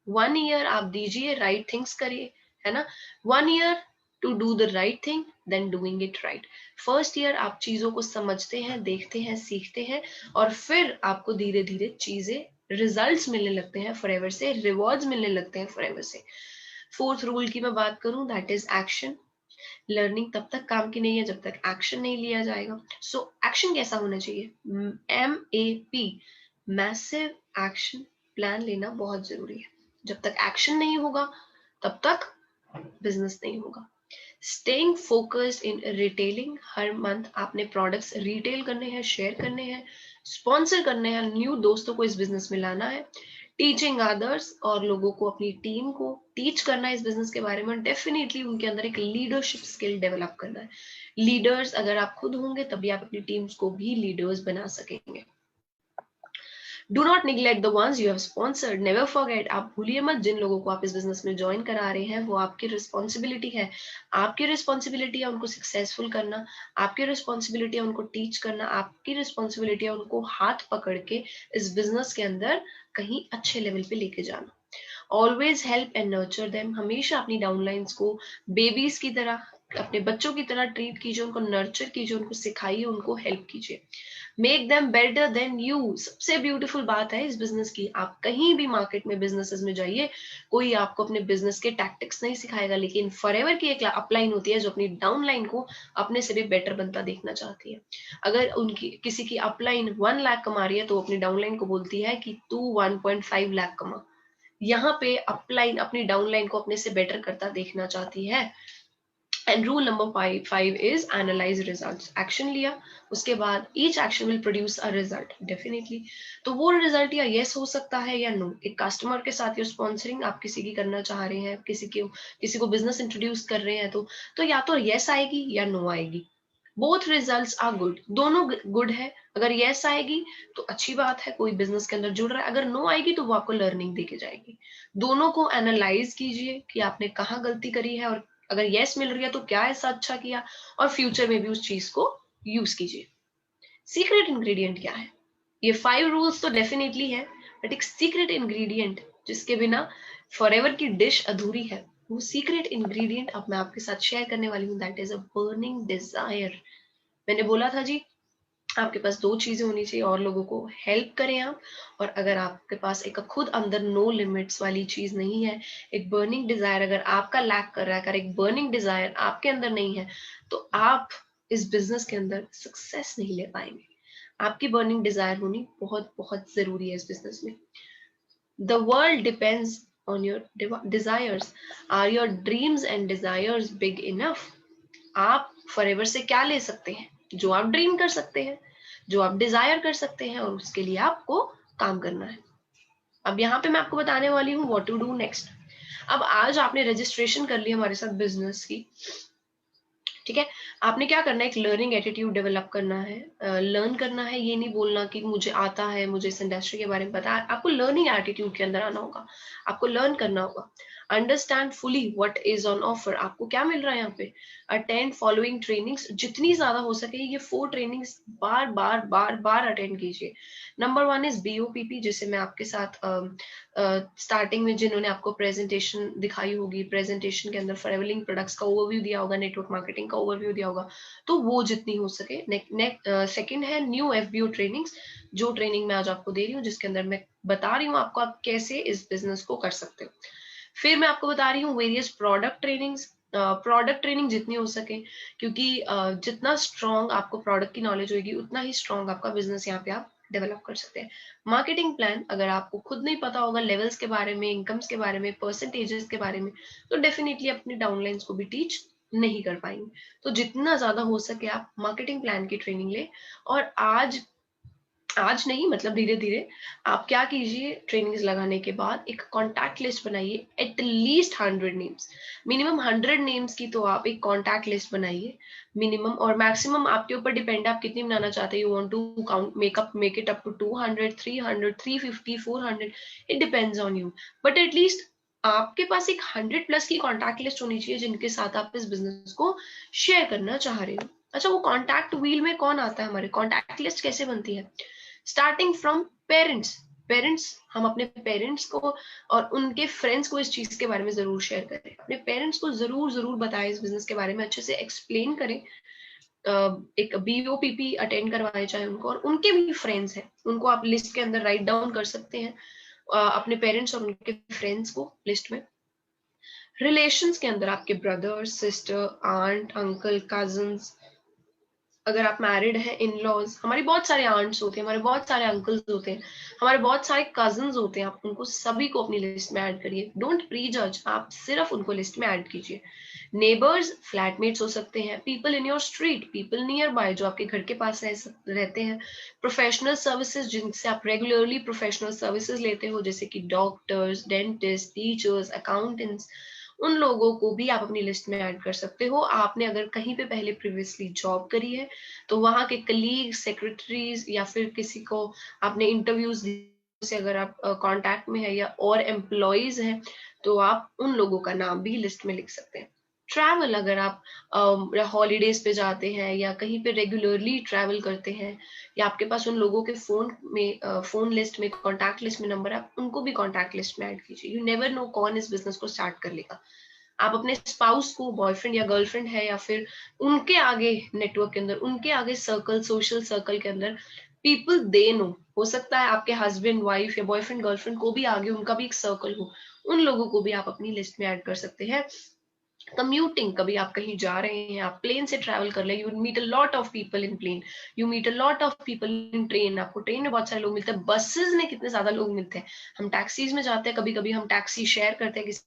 1 year आप दीजिए, right things करिए, है ना। 1 year to do the right thing, then doing it right। First year आप चीजों को समझते हैं, देखते हैं, सीखते हैं, और फिर आपको धीरे धीरे चीजें रिजल्ट्स मिलने लगते हैं फॉरएवर से, रिवॉर्ड्स मिलने लगते हैं फॉरएवर से। फोर्थ रूल की मैं बात करूं, दैट इज एक्शन। लर्निंग तब तक काम की नहीं है जब तक एक्शन नहीं लिया जाएगा। सो एक्शन कैसा होना चाहिए? MAP, मैसिव एक्शन प्लान लेना बहुत जरूरी है। जब तक एक्शन नहीं होगा तब तक बिजनेस नहीं होगा। Staying focused in retailing. हर मंथ आपने प्रोडक्ट्स रिटेल करने हैं, शेयर करने हैं, स्पॉन्सर करने हैं, न्यू दोस्तों को इस बिजनेस में लाना है। टीचिंग अदर्स, और लोगों को, अपनी टीम को टीच करना है इस बिजनेस के बारे में। डेफिनेटली उनके अंदर एक लीडरशिप स्किल डेवलप करना है। लीडर्स अगर आप खुद होंगे तभी आप अपनी टीम्स को भी लीडर्स बना सकेंगे। Do not neglect the ones you have sponsored. Never forget, आप भूलिए मत जिन लोगों को आप इस बिजनेस में ज्वाइन करा रहे हैं, वो आपकी रिस्पॉन्सिबिलिटी है। आपकी रिस्पॉन्सिबिलिटी है उनको सक्सेसफुल करना, आपकी रिस्पॉन्सिबिलिटी है उनको टीच करना, आपकी रिस्पॉन्सिबिलिटी है उनको हाथ पकड़ के इस बिजनेस के अंदर कहीं अच्छे लेवल पे लेके जाना। Always help and nurture them. हमेशा अपनी डाउनलाइंस को बेबीज की तरह, अपने बच्चों की तरह ट्रीट कीजिए, उनको नर्चर कीजिए, उनको सिखाइए, उनको हेल्प कीजिए। Make them better than you. सबसे ब्यूटीफुल बात है इस बिजनेस की, आप कहीं भी मार्केट में, बिजनेसेस में जाइए, कोई आपको अपने बिजनेस के टैक्टिक्स नहीं सिखाएगा, लेकिन फॉरएवर की एक अपलाइन होती है जो अपनी डाउनलाइन को अपने से भी बेटर बनता देखना चाहती है। अगर उनकी किसी की अपलाइन 1 लाख कमा रही है तो अपनी डाउनलाइन को बोलती है कि तू 1.5 लाख कमा। यहाँ पे अपलाइन अपनी डाउनलाइन को अपने से बेटर करता देखना चाहती है। And rule number 5 is analyse results. Action लिया, उसके बाद each action will produce a result definitely. तो वो रिजल्ट या यस हो सकता है या नो। एक कस्टमर के साथ ये स्पॉन्सरिंग आप किसी की करना चाह रहे हैं, किसी को बिजनेस इंट्रोड्यूस कर रहे हैं, तो या तो यस आएगी या नो आएगी। बोथ रिजल्ट्स आर गुड, दोनों गुड है। अगर यस आएगी तो अच्छी बात है, कोई बिजनेस के अंदर जुड़ रहा है। अगर नो आएगी तो वो आपको लर्निंग देके जाएगी। दोनों को एनालाइज कीजिए कि आपने कहाँ गलती करी है, और अगर यस मिल रही है तो क्या ऐसा अच्छा किया, और फ्यूचर में भी उस चीज को यूज कीजिए। सीक्रेट इंग्रेडिएंट क्या है? ये 5 रूल्स तो डेफिनेटली है, बट एक सीक्रेट इंग्रेडिएंट जिसके बिना फॉरएवर की डिश अधूरी है, वो सीक्रेट इंग्रेडिएंट अब मैं आपके साथ शेयर करने वाली हूँ। That is a burning desire. मैंने बोला था जी, आपके पास 2 चीजें होनी चाहिए, और लोगों को हेल्प करें आप, और अगर आपके पास एक खुद अंदर नो लिमिट्स वाली चीज नहीं है, एक बर्निंग डिजायर अगर आपका लैक कर रहा है, अगर एक बर्निंग डिजायर आपके अंदर नहीं है, तो आप इस बिजनेस के अंदर सक्सेस नहीं ले पाएंगे। आपकी बर्निंग डिजायर होनी बहुत बहुत जरूरी है इस बिजनेस में। The world depends on your desires. Are your dreams and desires big enough? आप forever से क्या ले सकते हैं? जो आप ड्रीम कर सकते हैं, जो आप डिजायर कर सकते हैं, और उसके लिए आपको काम करना है। अब यहाँ पे मैं आपको बताने वाली हूँ व्हाट टू डू नेक्स्ट। अब आज आपने रजिस्ट्रेशन कर ली हमारे साथ बिजनेस की, ठीक है। आपने क्या करना है, एक लर्निंग एटीट्यूड डेवलप करना है, लर्न करना है। ये नहीं बोलना कि मुझे आता है, मुझे इस इंडस्ट्री के बारे में पता है। आपको लर्निंग एटीट्यूड के अंदर आना होगा, आपको लर्न करना होगा। Understand fully what is on offer, आपको क्या मिल रहा है यहाँ पे। अटेंड फॉलोइंग ट्रेनिंग्स, जितनी ज्यादा हो सके ये 4 ट्रेनिंग्स बार बार बार बार अटेंड कीजिए। नंबर 1 इज BOPP, जिसे मैं आपके साथ स्टार्टिंग में जिन्होंने आपको प्रेजेंटेशन दिखाई होगी, प्रेजेंटेशन के अंदर ट्रैवलिंग प्रोडक्ट्स का ओवरव्यू दिया होगा, नेटवर्क मार्केटिंग का ओवरव्यू दिया होगा, तो वो जितनी हो सके। सेकंड है न्यू FBO ट्रेनिंग्स, जो ट्रेनिंग मैं आज आपको दे रही हूँ, जिसके अंदर मैं बता रही हूँ आपको आप कैसे इस बिजनेस को कर सकते हो। फिर मैं आपको बता रही हूँ various product trainings, product training जितनी हो सके, क्योंकि जितना स्ट्रॉन्ग आपको प्रोडक्ट की नॉलेज होगी उतना ही स्ट्रॉन्ग आपका बिजनेस यहाँ पे आप डेवलप कर सकते हैं। मार्केटिंग प्लान, अगर आपको खुद नहीं पता होगा लेवल्स के बारे में, इनकम्स के बारे में, परसेंटेजेस के बारे में, तो डेफिनेटली अपनी डाउनलाइंस को भी टीच नहीं कर पाएंगे। तो जितना ज्यादा हो सके आप मार्केटिंग प्लान की ट्रेनिंग ले। और आज नहीं, मतलब धीरे धीरे आप क्या कीजिए, ट्रेनिंग्स लगाने के बाद एक कॉन्टैक्ट लिस्ट बनाइए, एटलीस्ट 100 नेम्स, मिनिमम 100 नेम्स की तो आप एक कॉन्टैक्ट लिस्ट बनाइए मिनिमम। और मैक्सिमम आपके ऊपर डिपेंड है आप कितनी बनाना चाहते हैं। You want to count make it up to 200, 300, 350, 400, it depends on you. But at least आपके पास एक 100 प्लस की कॉन्टैक्ट लिस्ट होनी चाहिए जिनके साथ आप इस बिजनेस को शेयर करना चाह रहे हो। अच्छा, वो कॉन्टैक्ट व्हील में कौन आता है, हमारे कॉन्टैक्ट लिस्ट कैसे बनती है? स्टार्टिंग फ्रॉम पेरेंट्स, हम अपने पेरेंट्स को और उनके फ्रेंड्स को इस चीज के बारे में जरूर शेयर करें। अपने पेरेंट्स को जरूर जरूर बताएं इस बिजनेस के बारे में, अच्छे से एक्सप्लेन करें। एक BOPP अटेंड करवाए चाहे उनको, और उनके भी फ्रेंड्स हैं उनको आप लिस्ट के अंदर राइट डाउन कर सकते हैं, अपने पेरेंट्स और उनके फ्रेंड्स को लिस्ट में। रिलेशंस के अंदर आपके brother, sister, aunt, uncle, cousins, अगर आप मैरिड हैं, इन लॉज, हमारी बहुत सारे आंट्स होते हैं, हमारे बहुत सारे अंकल्स होते हैं, हमारे बहुत सारे कजन्स होते हैं, आप उनको सभी को अपनी लिस्ट में ऐड करिए। डोंट प्री जज, आप सिर्फ उनको लिस्ट में ऐड कीजिए। नेबर्स, फ्लैटमेट्स हो सकते हैं, people in your street, people near by जो आपके घर के पास रहते हैं। प्रोफेशनल सर्विसेज, जिनसे आप रेगुलरली प्रोफेशनल सर्विसेज लेते हो, जैसे कि डॉक्टर्स, डेंटिस्ट, टीचर्स, अकाउंटेंट्स, उन लोगों को भी आप अपनी लिस्ट में ऐड कर सकते हो। आपने अगर कहीं पे पहले प्रीवियसली जॉब करी है तो वहां के कलीग, सेक्रेटरीज, या फिर किसी को आपने इंटरव्यूज से अगर आप कांटेक्ट में है, या और एम्प्लॉयज हैं, तो आप उन लोगों का नाम भी लिस्ट में लिख सकते हैं। ट्रैवल, अगर आप हॉलीडेज पे जाते हैं या कहीं पे रेगुलरली ट्रैवल करते हैं, या आपके पास उन लोगों के फोन लिस्ट में, कॉन्टैक्ट लिस्ट में नंबर है, आप उनको भी कॉन्टैक्ट लिस्ट में ऐड कीजिए। यू नेवर नो कौन इस बिजनेस को स्टार्ट कर लेगा। आप अपने स्पाउस को, बॉयफ्रेंड या गर्लफ्रेंड है, या फिर उनके आगे नेटवर्क के अंदर, उनके आगे सर्कल, सोशल सर्कल के अंदर, पीपल दे नो, हो सकता है आपके हस्बैंड वाइफ या बॉयफ्रेंड गर्लफ्रेंड को भी आगे उनका भी एक सर्कल हो, उन लोगों को भी आप अपनी लिस्ट में ऐड कर सकते हैं। कम्यूटिंग, कभी आप कहीं जा रहे हैं, आप प्लेन से ट्रैवल कर रहे हैं, you meet a lot of people in plane, you meet a lot of people in train, आपको ट्रेन में बहुत सारे लोग मिलते हैं, बसेस में कितने ज्यादा लोग मिलते हैं, हम टैक्सीज में जाते हैं, कभी कभी हम टैक्सी शेयर करते हैं किसी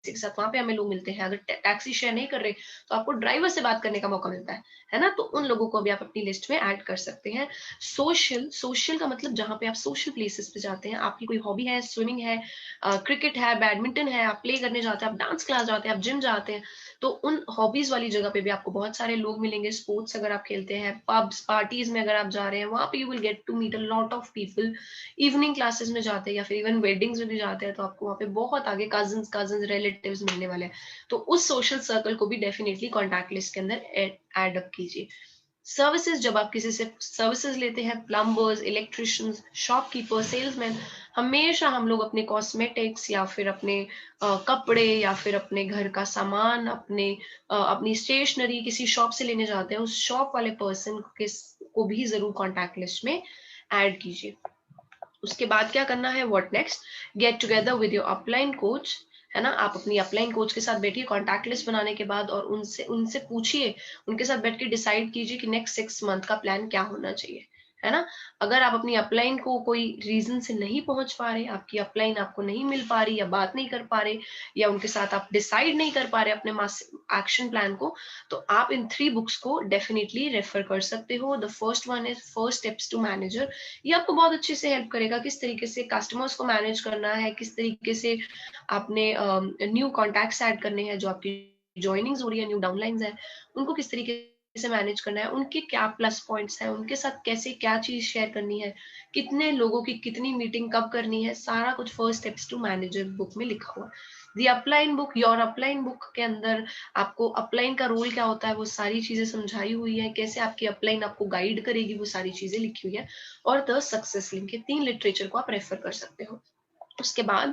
के साथ, वहां पे हमें लोग मिलते हैं। अगर टैक्सी शेयर नहीं कर रहे तो आपको ड्राइवर से बात करने का मौका मिलता है ना, तो उन लोगों को भी आप अपनी लिस्ट में ऐड कर सकते हैं। सोशल का मतलब जहां पे आप सोशल प्लेसेस पे जाते हैं, आपकी कोई हॉबी है, स्विमिंग है, क्रिकेट है, बैडमिंटन है, आप प्ले करने जाते हैं, आप डांस क्लास जाते हैं, आप जिम जाते हैं, तो उन हॉबीज वाली जगह पे भी आपको बहुत सारे लोग मिलेंगे। स्पोर्ट्स अगर आप खेलते हैं, पब्स पार्टीज में अगर आप जा रहे हैं, वहां पे you will get to meet a lot of people. Evening classes में जाते हैं या फिर इवन वेडिंग्स में भी जाते हैं, तो आपको वहाँ पे बहुत आगे कजन्स रिलेटिव्स मिलने वाले हैं, तो उस सोशल सर्कल को भी डेफिनेटली कॉन्टैक्ट लिस्ट के अंदर ऐड अप कीजिए। सर्विसेज, जब आप किसी से सर्विसेज लेते हैं, प्लम्बर्स, इलेक्ट्रिशियंस, शॉपकीपर, सेल्समैन, हमेशा हम लोग अपने कॉस्मेटिक्स या फिर अपने कपड़े या फिर अपने घर का सामान, अपनी स्टेशनरी किसी शॉप से लेने जाते हैं, उस शॉप वाले पर्सन को भी जरूर कॉन्टैक्ट लिस्ट में ऐड कीजिए। उसके बाद क्या करना है, what next, get together with your upline coach, है ना। आप अपनी अपलाइन कोच के साथ बैठिए कॉन्टैक्ट लिस्ट बनाने के बाद, और उनसे उनसे पूछिए, उनके साथ बैठ के डिसाइड कीजिए कि नेक्स्ट 6 मंथ का प्लान क्या होना चाहिए, है ना। अगर आप अपनी अपलाइन को कोई रीजन से नहीं पहुंच पा रहे, आपकी अपलाइन आपको नहीं मिल पा रही, या बात नहीं कर पा रहे, या उनके साथ आप डिसाइड नहीं कर पा रहे अपने एक्शन प्लान को, तो आप इन 3 बुक्स को डेफिनेटली रेफर कर सकते हो। The first one is first steps to manager. ये आपको बहुत अच्छे से हेल्प करेगा किस तरीके से कस्टमर्स को मैनेज करना है, किस तरीके से आपने न्यू कॉन्टैक्ट्स ऐड करने हैं, जो आपकी ज्वाइनिंग्स हो रही है, न्यू डाउनलाइंस है, उनको किस तरीके से मैनेज करना है, उनके क्या प्लस पॉइंट्स हैं, उनके साथ कैसे क्या चीज शेयर करनी है, कितने लोगों की कितनी मीटिंग कब करनी है, सारा कुछ first steps to manager book में लिखा हुआ है। The upline book, your upline book के अंदर आपको अपलाइन का रोल क्या होता है वो सारी चीजें समझाई हुई है, कैसे आपकी अपलाइन आपको गाइड करेगी वो सारी चीजें लिखी हुई है। और द सक्सेस लिंक, ये 3 लिटरेचर को आप रेफर कर सकते हो। उसके बाद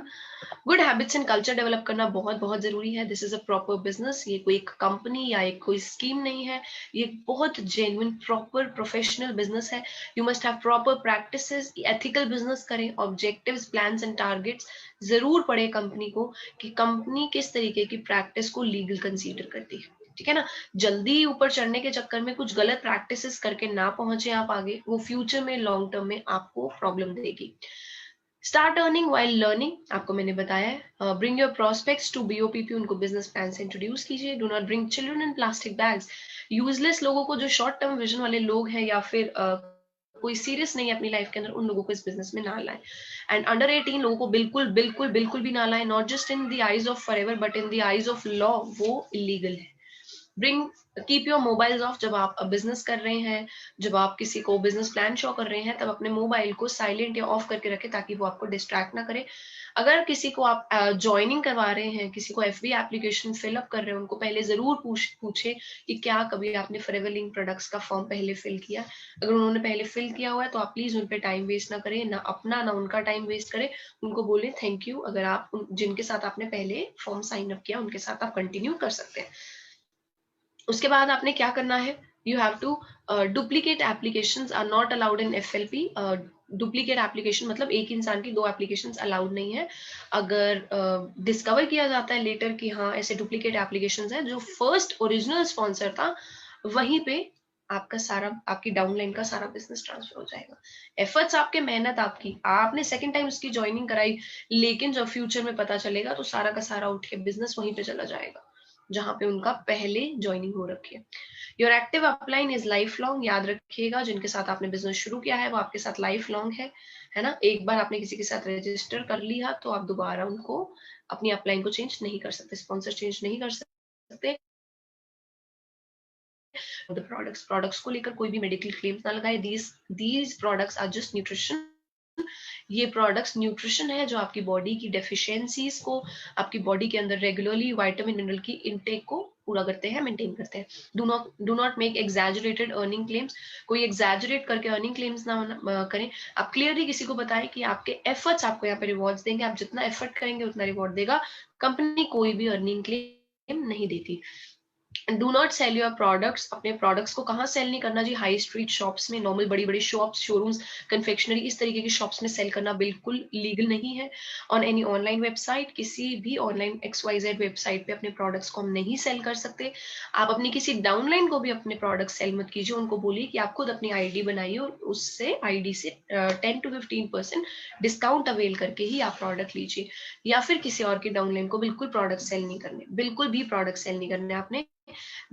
good habits and culture develop करना बहुत बहुत जरूरी है। This is a proper business, ये कोई एक कंपनी या एक कोई स्कीम नहीं है, ये बहुत जेन्युइन प्रॉपर प्रोफेशनल बिजनेस है। You must have proper practices, ethical business करें, ऑब्जेक्टिव्स, प्लान्स एंड टारगेट्स जरूर पढ़े कंपनी को, कि कंपनी किस तरीके की प्रैक्टिस को लीगल कंसीडर करती है, ठीक है ना। जल्दी ऊपर चढ़ने के चक्कर में कुछ गलत प्रैक्टिसेस करके ना पहुंचे आप आगे, वो फ्यूचर में लॉन्ग टर्म में आपको प्रॉब्लम देगी। स्टार्ट अर्निंग वाइल लर्निंग, आपको मैंने बताया है। Bring your prospects to BOPP, उनको बिजनेस प्लान से इंट्रोड्यूस कीजिए। Do not bring children in plastic bags, useless लोगों को, जो शॉर्ट टर्म विजन वाले लोग हैं या फिर कोई सीरियस नहीं है अपनी लाइफ के अंदर, उन लोगों को इस बिजनेस में ना लाएं। एंड अंडर 18 लोगों को बिल्कुल बिल्कुल बिल्कुल भी ना लाएं, not just in the eyes of forever but in the eyes of law, वो इलीगल है। Bring keep your mobiles of, जब आप बिजनेस कर रहे हैं, जब आप किसी को बिजनेस प्लान शो कर रहे हैं, तब अपने मोबाइल को साइलेंट या ऑफ करके रखें ताकि वो आपको डिस्ट्रैक्ट ना करे। अगर किसी को आप ज्वाइनिंग करवा रहे हैं, किसी को एफबी एप्लीकेशन फिलअप कर रहे हैं, उनको पहले जरूर पूछे कि क्या कभी आपने फॉरएवर लिंक प्रोडक्ट्स का फॉर्म पहले फिल किया। अगर उन्होंने पहले फिल किया हुआ है तो आप प्लीज उन पे टाइम वेस्ट ना करें, ना अपना ना उनका टाइम वेस्ट करें। उनको बोले थैंक यू, अगर आप जिनके साथ आपने पहले फॉर्म साइन अप किया उनके साथ आप कंटिन्यू कर सकते हैं। उसके बाद आपने क्या करना है, you have to duplicate applications are not allowed in FLP. Duplicate application मतलब एक इंसान की 2 एप्लीकेशंस अलाउड नहीं है। अगर डिस्कवर किया जाता है लेटर कि हाँ ऐसे डुप्लीकेट एप्लीकेशंस है, जो फर्स्ट ओरिजिनल स्पॉन्सर था वहीं पे आपका सारा, आपकी डाउनलाइन का सारा बिजनेस ट्रांसफर हो जाएगा। एफर्ट्स आपके, मेहनत आपकी, आपने सेकंड टाइम उसकी ज्वाइनिंग कराई, लेकिन जब फ्यूचर में पता चलेगा तो सारा का सारा उठ के बिजनेस वहीं पे चला जाएगा जहां पे उनका पहले ज्वाइनिंग हो रखी है। Your active upline is life long, याद रखिएगा जिनके साथ आपने बिजनेस शुरू किया है वो आपके साथ लाइफ लॉन्ग है ना। एक बार आपने किसी के साथ रजिस्टर कर लिया तो आप दोबारा उनको अपनी अपलाइन को चेंज नहीं कर सकते, स्पॉन्सर चेंज नहीं कर सकते। प्रोडक्ट्स को लेकर कोई भी मेडिकल क्लेम्स ना लगाए। These products are just nutrition, ये प्रोडक्ट्स न्यूट्रिशन है जो आपकी बॉडी की डेफिशिएंसीज को, आपकी बॉडी के अंदर रेगुलरली विटामिन मिनरल की इनटेक को पूरा करते हैं, मेंटेन करते हैं। Do not make exaggerated earning claims, कोई एग्जैजरेट करके अर्निंग क्लेम्स ना करें। आप क्लियरली किसी को बताएं कि आपके एफर्ट्स आपको यहाँ पे रिवॉर्ड्स देंगे, आप जितना एफर्ट करेंगे उतना रिवॉर्ड देगा। कंपनी कोई भी अर्निंग क्लेम नहीं देती। Do not sell your products, अपने प्रोडक्ट्स को कहाँ सेल नहीं करना जी, हाई स्ट्रीट शॉप्स में, नॉर्मल बड़ी बड़ी शॉप्स, शोरूम्स, कन्फेक्शनरी, इस तरीके की शॉप्स में सेल करना बिल्कुल लीगल नहीं है। ऑन एनी ऑनलाइन वेबसाइट, किसी भी ऑनलाइन XYZ वेबसाइट पे अपने प्रोडक्ट्स को हम नहीं सेल कर सकते। आप अपनी किसी डाउनलाइन को भी अपने प्रोडक्ट सेल मत कीजिए, उनको बोलिए कि आप खुद अपनी आईडी बनाइए और उससे आईडी से 10 to 15% डिस्काउंट अवेल करके ही आप प्रोडक्ट लीजिए। या फिर किसी और की डाउनलाइन को बिल्कुल प्रोडक्ट सेल नहीं करने, बिल्कुल भी प्रोडक्ट सेल नहीं करने आपने।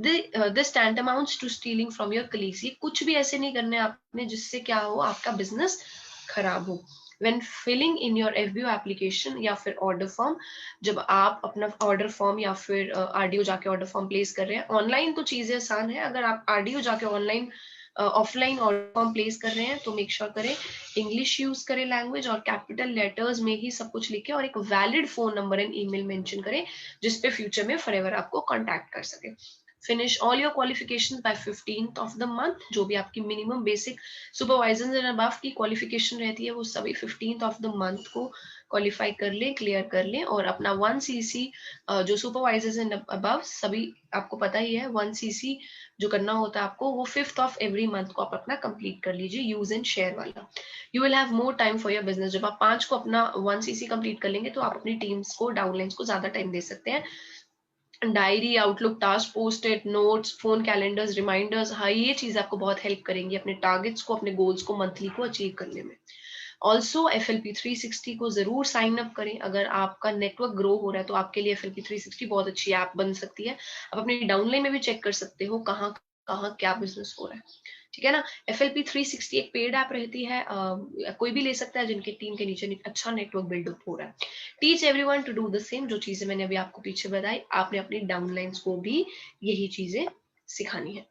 This tantamounts to stealing from your colleagues, ये कुछ भी ऐसे नहीं करने आपने जिससे क्या हो, आपका बिजनेस खराब हो। When filling in your FBO application या फिर ऑर्डर फॉर्म, जब आप अपना ऑर्डर फॉर्म या फिर RDO जाके ऑर्डर फॉर्म प्लेस कर रहे हैं, ऑनलाइन तो चीजें आसान है, अगर आप RDO जाके online offline order form place कर रहे हैं तो मेक श्योर करें इंग्लिश यूज करें लैंग्वेज, और कैपिटल लेटर्स में ही सब कुछ लिखे, और एक valid phone number and email mention करें जिसपे फ्यूचर में फॉरएवर आपको कांटेक्ट कर सके। Finish all your qualification by 15th of the month. जो भी आपकी minimum basic supervisor and above की क्वालिफिकेशन रहती है वो सभी 15th ऑफ द मंथ को क्वालिफाई कर लें, क्लियर कर लें। और अपना 1 सीसी जो सुपरवाइजर्स एंड अबव सभी आपको पता ही है, 1 सीसी जो करना होता है आपको वो 5th ऑफ एवरी मंथ को आप अपना कंप्लीट कर लीजिए, यूज एंड शेयर वाला। You will have more time for your business. जब आप 5 को अपना 1 सीसी कंप्लीट कर लेंगे तो आप अपनी टीम्स को, डाउनलाइंस को ज्यादा टाइम दे सकते हैं। Diary, Outlook, task, post it notes, phone calendars, reminders, हाँ ये चीज आपको बहुत हेल्प करेंगी अपने टारगेट्स को, अपने गोल्स को मंथली को अचीव करने में। ऑल्सो FLP 360 को जरूर साइन अप करें। अगर आपका नेटवर्क ग्रो हो रहा है तो आपके लिए FLP 360 बहुत अच्छी ऐप बन सकती है। आप अपनी डाउनलाइन में भी चेक कर सकते हो कहाँ कहाँ क्या बिजनेस हो रहा है, ठीक है ना। FLP 360 एक पेड ऐप रहती है, कोई भी ले सकता है जिनके टीम के नीचे अच्छा नेटवर्क बिल्डअप हो रहा है। Teach everyone to do the same. जो चीजें मैंने अभी आपको पीछे बताई, आपने अपनी डाउनलाइंस को भी यही चीजें सिखानी है।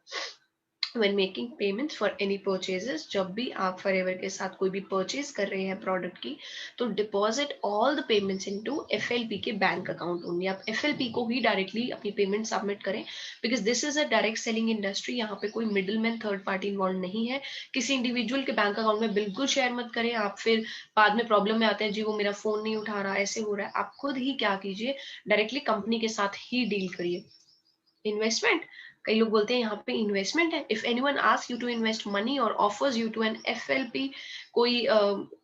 when making payments for any purchases, जब भी आप फॉरएवर के साथ कोई भी परचेज कर रहे हैं प्रोडक्ट की, तो deposit all the payments into FLP के बैंक अकाउंट ओनली। आप FLP को ही डायरेक्टली अपनी पेमेंट सबमिट करें, because this is a direct selling industry. यहाँ पे कोई middle man, third party involve नहीं है। किसी इंडिविजुअल के बैंक अकाउंट में बिल्कुल शेयर मत करें। आप फिर बाद में प्रॉब्लम में आते हैं, जी वो मेरा फोन नहीं उठा रहा, ऐसे हो रहा है। आप खुद ही क्या कीजिए, डायरेक्टली कंपनी के साथ ही डील करिए। इन्वेस्टमेंट, कई लोग बोलते हैं यहाँ पे इन्वेस्टमेंट है। If anyone asks you to invest money और offers you to an FLP, कोई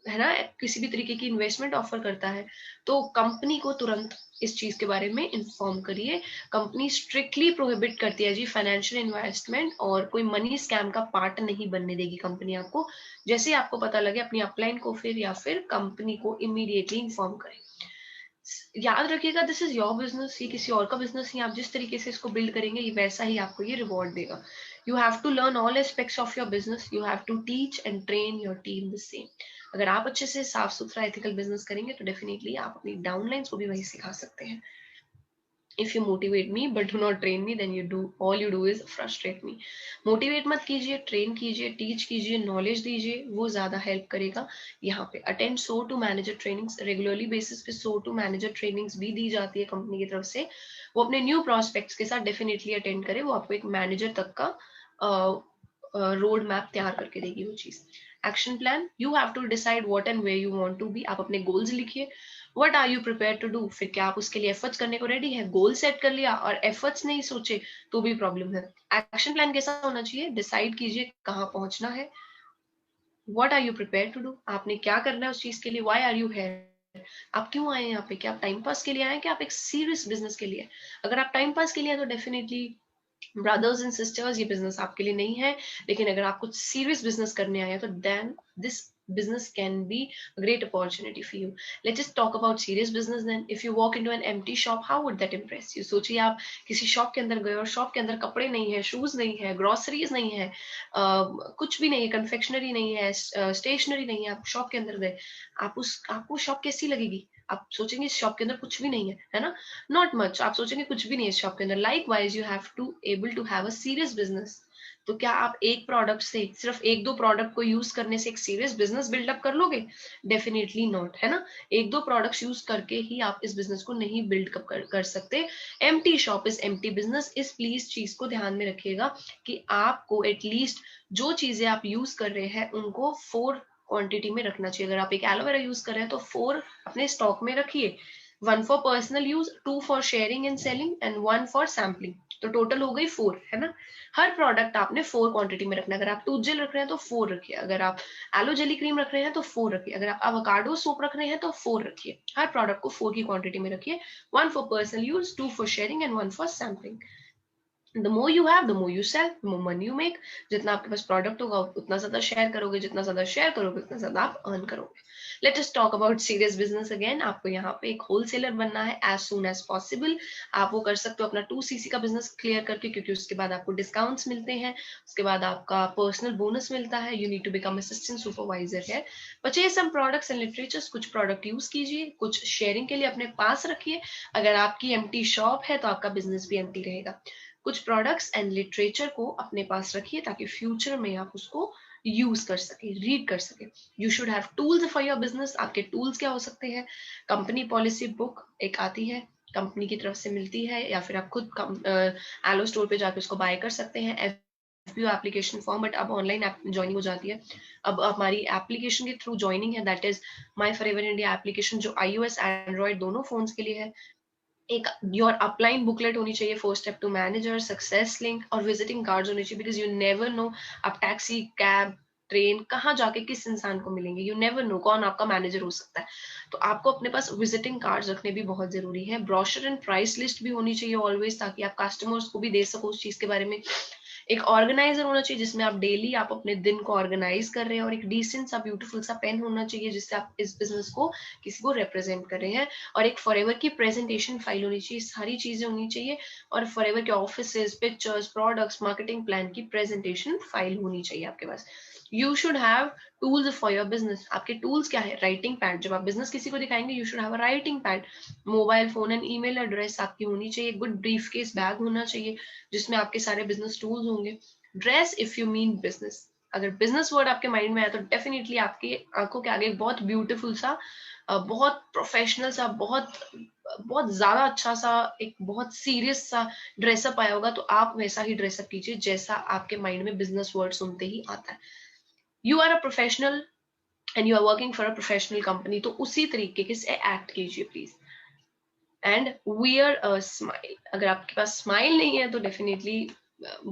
है ना किसी भी तरीके की इन्वेस्टमेंट ऑफर करता है, तो कंपनी को तुरंत इस चीज के बारे में इन्फॉर्म करिए। कंपनी स्ट्रिक्टली प्रोहिबिट करती है जी फाइनेंशियल इन्वेस्टमेंट, और कोई मनी स्कैम का पार्ट नहीं बनने देगी कंपनी आपको। जैसे ही आपको पता लगे अपनी अपलाइन को फिर या फिर कंपनी को इमीडिएटली इन्फॉर्म करें। याद रखिएगा, दिस इज योर बिजनेस, ये किसी और का बिजनेस नहीं। आप जिस तरीके से इसको बिल्ड करेंगे ये वैसा ही आपको ये रिवॉर्ड देगा। You have to learn all aspects of your business, you have to teach and train your team the same. अगर आप अच्छे से साफ सुथरा एथिकल बिजनेस करेंगे तो डेफिनेटली आप अपनी डाउनलाइंस को भी वही सिखा सकते हैं। If you motivate me but do not train me, then all you do is frustrate me. Motivate मत कीजिए, ट्रेन कीजिए, टीच कीजिए, नॉलेज दीजिए, वो ज्यादा हेल्प करेगा। यहाँ पे attend so to manager trainings, regularly basis पे सो टू मैनेजर ट्रेनिंग्स भी दी जाती है कंपनी की तरफ से। वो अपने न्यू प्रोस्पेक्ट्स के साथ डेफिनेटली अटेंड करे, वो आपको एक मैनेजर तक का रोड मैप तैयार करके देगी वो चीज। Action plan, you have to decide what and where you want to be. आप अपने गोल्स लिखिए, what are you prepare to do, फिर क्या आप उसके लिए एफर्ट्स करने को रेडी है। गोल सेट कर लिया और एफर्ट्स नहीं सोचे तो भी प्रॉब्लम है। एक्शन प्लान कैसा होना चाहिए, डिसाइड कीजिए कहाँ पहुंचना है। What are you prepare to do, आपने क्या करना है उस चीज के लिए। व्हाई आर यू हेयर, आप क्यों आए हैं यहाँ पे, क्या आप टाइम पास के लिए आए हैं, क्या आप एक सीरियस बिजनेस के लिए। अगर आप टाइम पास के लिए तो डेफिनेटली ब्रदर्स एंड सिस्टर्स ये बिजनेस आपके लिए नहीं है। लेकिन अगर आप कुछ सीरियस बिजनेस करने आए हैं तो then this business can be a great opportunity for you. Let's just talk about serious business then. If you walk into an empty shop, how would that impress you? सोचिए आप किसी shop के अंदर गए और शॉप के अंदर कपड़े नहीं है, शूज नहीं है, ग्रोसरीज नहीं है, कुछ भी नहीं है, कन्फेक्शनरी नहीं है, स्टेशनरी नहीं है, आप शॉप के अंदर गए, आपको शॉप कैसी लगेगी। आप सोचेंगे इस शॉप के अंदर कुछ भी नहीं है ना, नॉट मच। आप सोचेंगे कुछ भी नहीं है इस शॉप के अंदर। Likewise you have to able to have a serious business. तो क्या आप एक प्रोडक्ट से, सिर्फ एक दो प्रोडक्ट को यूज करने से एक सीरियस बिजनेस बिल्डअप कर लोगे, डेफिनेटली नॉट, है ना। एक दो प्रोडक्ट्स यूज करके ही आप इस बिजनेस को नहीं बिल्ड कर सकते। Empty shop is empty business. इस प्लीज चीज को ध्यान में रखिएगा कि आपको एटलीस्ट जो चीजें आप यूज कर रहे हैं उनको 4 क्वांटिटी में रखना चाहिए। अगर आप एक एलोवेरा यूज कर रहे हैं तो 4 अपने स्टॉक में रखिए, 1 for personal use, 2 for sharing and selling and 1 for sampling. तो टोटल हो गई 4, है ना। हर प्रोडक्ट आपने 4 क्वांटिटी में रखना है। अगर आप टूथ जेल रख रहे हैं तो 4 रखिए, अगर आप एलो जेली क्रीम रख रहे हैं तो 4 रखिए, अगर आप एवोकाडो सोप रख रहे हैं तो 4 रखिए। हर प्रोडक्ट को 4 की क्वांटिटी में रखिए, 1 for personal use, 2 for sharing and 1 for sampling. The more you have, the more you sell, the more money you make. जितना आपके पास प्रोडक्ट होगा उतना ज्यादा शेयर करोगे, जितना ज्यादा शेयर करोगे उतना ज्यादा आप अर्न करोगे। Let us talk about serious business again. आपको यहाँ पे एक होलसेलर बनना है एज सून एज पॉसिबल। आप वो कर सकते हो अपना 2cc का बिजनेस क्लियर करके, क्योंकि उसके बाद आपको डिस्काउंट्स मिलते हैं, उसके बाद आपका पर्सनल बोनस मिलता है। You need to become assistant supervisor है। Purchase some products and literatures, कुछ प्रोडक्ट यूज कीजिए, कुछ शेयरिंग के लिए अपने पास रखिए। अगर आपकी एम्प्टी शॉप है तो आपका बिजनेस भी एम्प्टी रहेगा। कुछ प्रोडक्ट्स एंड लिटरेचर को अपने पास रखिए ताकि फ्यूचर में आप उसको यूज कर सके, रीड कर सके। You should have tools for your business. आपके टूल्स क्या हो सकते हैं, कंपनी पॉलिसी बुक एक आती है, कंपनी की तरफ से मिलती है, या फिर आप खुद एलो स्टोर पे जाके उसको बाय कर सकते हैं, FBO एप्लीकेशन फॉर्म, बट अब ऑनलाइन ज्वाइनिंग हो जाती है। अब हमारी एप्लीकेशन के थ्रू ज्वाइनिंग है, that is my Forever India application, जो iOS एंड्रॉइड दोनों फोन्स के लिए है। एक योर अपलाइन बुकलेट होनी चाहिए, first step to manager, success link और विजिटिंग कार्ड्स होने चाहिए, बिकॉज यू नेवर नो आप टैक्सी, कैब, ट्रेन कहाँ जाके किस इंसान को मिलेंगे, यू नेवर नो कौन आपका मैनेजर हो सकता है। तो आपको अपने पास विजिटिंग कार्ड्स रखने भी बहुत जरूरी है। ब्रोशर एंड प्राइस लिस्ट भी होनी चाहिए ऑलवेज, ताकि आप कस्टमर्स को भी दे सको उस चीज के बारे में। एक ऑर्गेनाइजर होना चाहिए जिसमें आप डेली आप अपने दिन को ऑर्गेनाइज कर रहे हैं, और एक डिसेंट सा ब्यूटीफुल सा पेन होना चाहिए जिससे आप इस बिजनेस को किसी को रिप्रेजेंट कर रहे हैं, और एक फॉरएवर की प्रेजेंटेशन फाइल होनी चाहिए, सारी चीजें होनी चाहिए, और फॉरएवर के offices, pictures, products, marketing plan की प्रेजेंटेशन फाइल होनी चाहिए आपके पास। You should have tools for your business. आपके टूल्स क्या है? राइटिंग पैड, जब आप बिजनेस किसी को दिखाएंगे you should have a writing pad. Mobile phone and email address आपकी होनी चाहिए। गुड ब्रीफ केस बैग होना चाहिए जिसमें आपके सारे बिजनेस टूल्स होंगे। Dress if you mean business, अगर बिजनेस वर्ड आपके माइंड में आया तो डेफिनेटली आपकी आंखों के आगे एक बहुत ब्यूटीफुल सा, बहुत प्रोफेशनल सा, बहुत बहुत ज्यादा अच्छा सा, एक बहुत सीरियस सा ड्रेसअप आया होगा, तो आप वैसा ही ड्रेसअप कीजिए जैसा आपके माइंड में बिजनेस वर्ड सुनते ही आता है। You are a professional and you are working for a professional company, तो उसी तरीके से एक्ट कीजिए please. And wear a smile, अगर आपके पास स्माइल नहीं है तो डेफिनेटली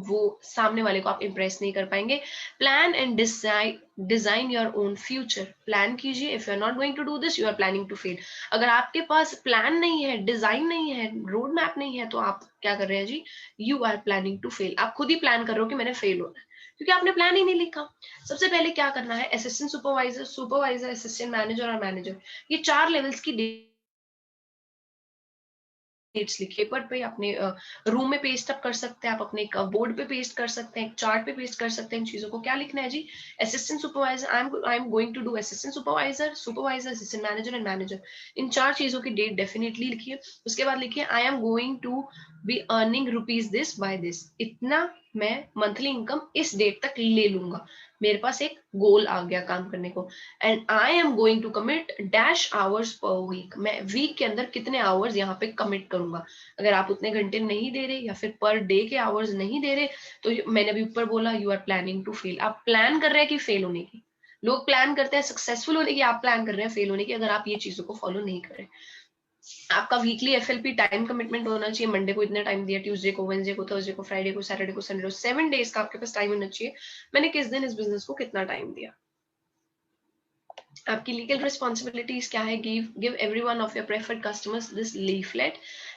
वो सामने वाले को आप इम्प्रेस नहीं कर पाएंगे। Plan and design your own future, plan कीजिए। If you are not going to do this, you are planning to fail. अगर आपके पास प्लान नहीं है, डिजाइन नहीं है, रोड मैप नहीं है, तो आप क्या कर रहे हैं जी? You are planning to fail. आप खुद ही प्लान कर रहे हो कि मैंने फेल होना है, क्योंकि आपने प्लान ही नहीं लिखा। सबसे पहले क्या करना है? Assistant supervisor, supervisor, assistant manager और मैनेजर, ये 4 लेवल्स की डेट्स लिखिए पेपर पे, अपने रूम में पेस्ट अप कर सकते हैं, आप अपने बोर्ड पे पेस्ट कर सकते हैं, चार्ट पे पेस्ट कर सकते हैं। इन चीजों को क्या लिखना है जी? Assistant supervisor, I am going to do assistant supervisor, supervisor, assistant manager and manager. इन 4 चीजों की डेट डेफिनेटली लिखिए। उसके बाद लिखिए I am going to be earning rupees this by this, इतना मैं मंथली इनकम इस डेट तक ले लूंगा, मेरे पास एक गोल आ गया काम करने को। And I am going to commit dash hours per week, मैं वीक के अंदर कितने आवर्स यहाँ पे कमिट करूंगा। अगर आप उतने घंटे नहीं दे रहे या फिर पर डे के आवर्स नहीं दे रहे, तो मैंने अभी ऊपर बोला you are planning to fail. आप प्लान कर रहे हैं कि फेल होने की? लोग प्लान करते हैं सक्सेसफुल होने की, आप प्लान कर रहे हैं फेल होने की, अगर आप ये चीजों को फॉलो नहीं कर रहे। आपका वीकली FLP टाइम कमिटमेंट होना चाहिए। मंडे को इतना टाइम दिया, ट्यूसडे को, वेंसडे को, थर्सडे को, फ्राइडे को, सैटरडे को, संडे को, 7 डेज का आपके पास टाइम होना चाहिए। मैंने किस दिन इस बिजनेस को कितना टाइम दिया। आपकी लीगल रिस्पॉन्सिबिलिटीज क्या है? Give everyone of your preferred customers this leaflet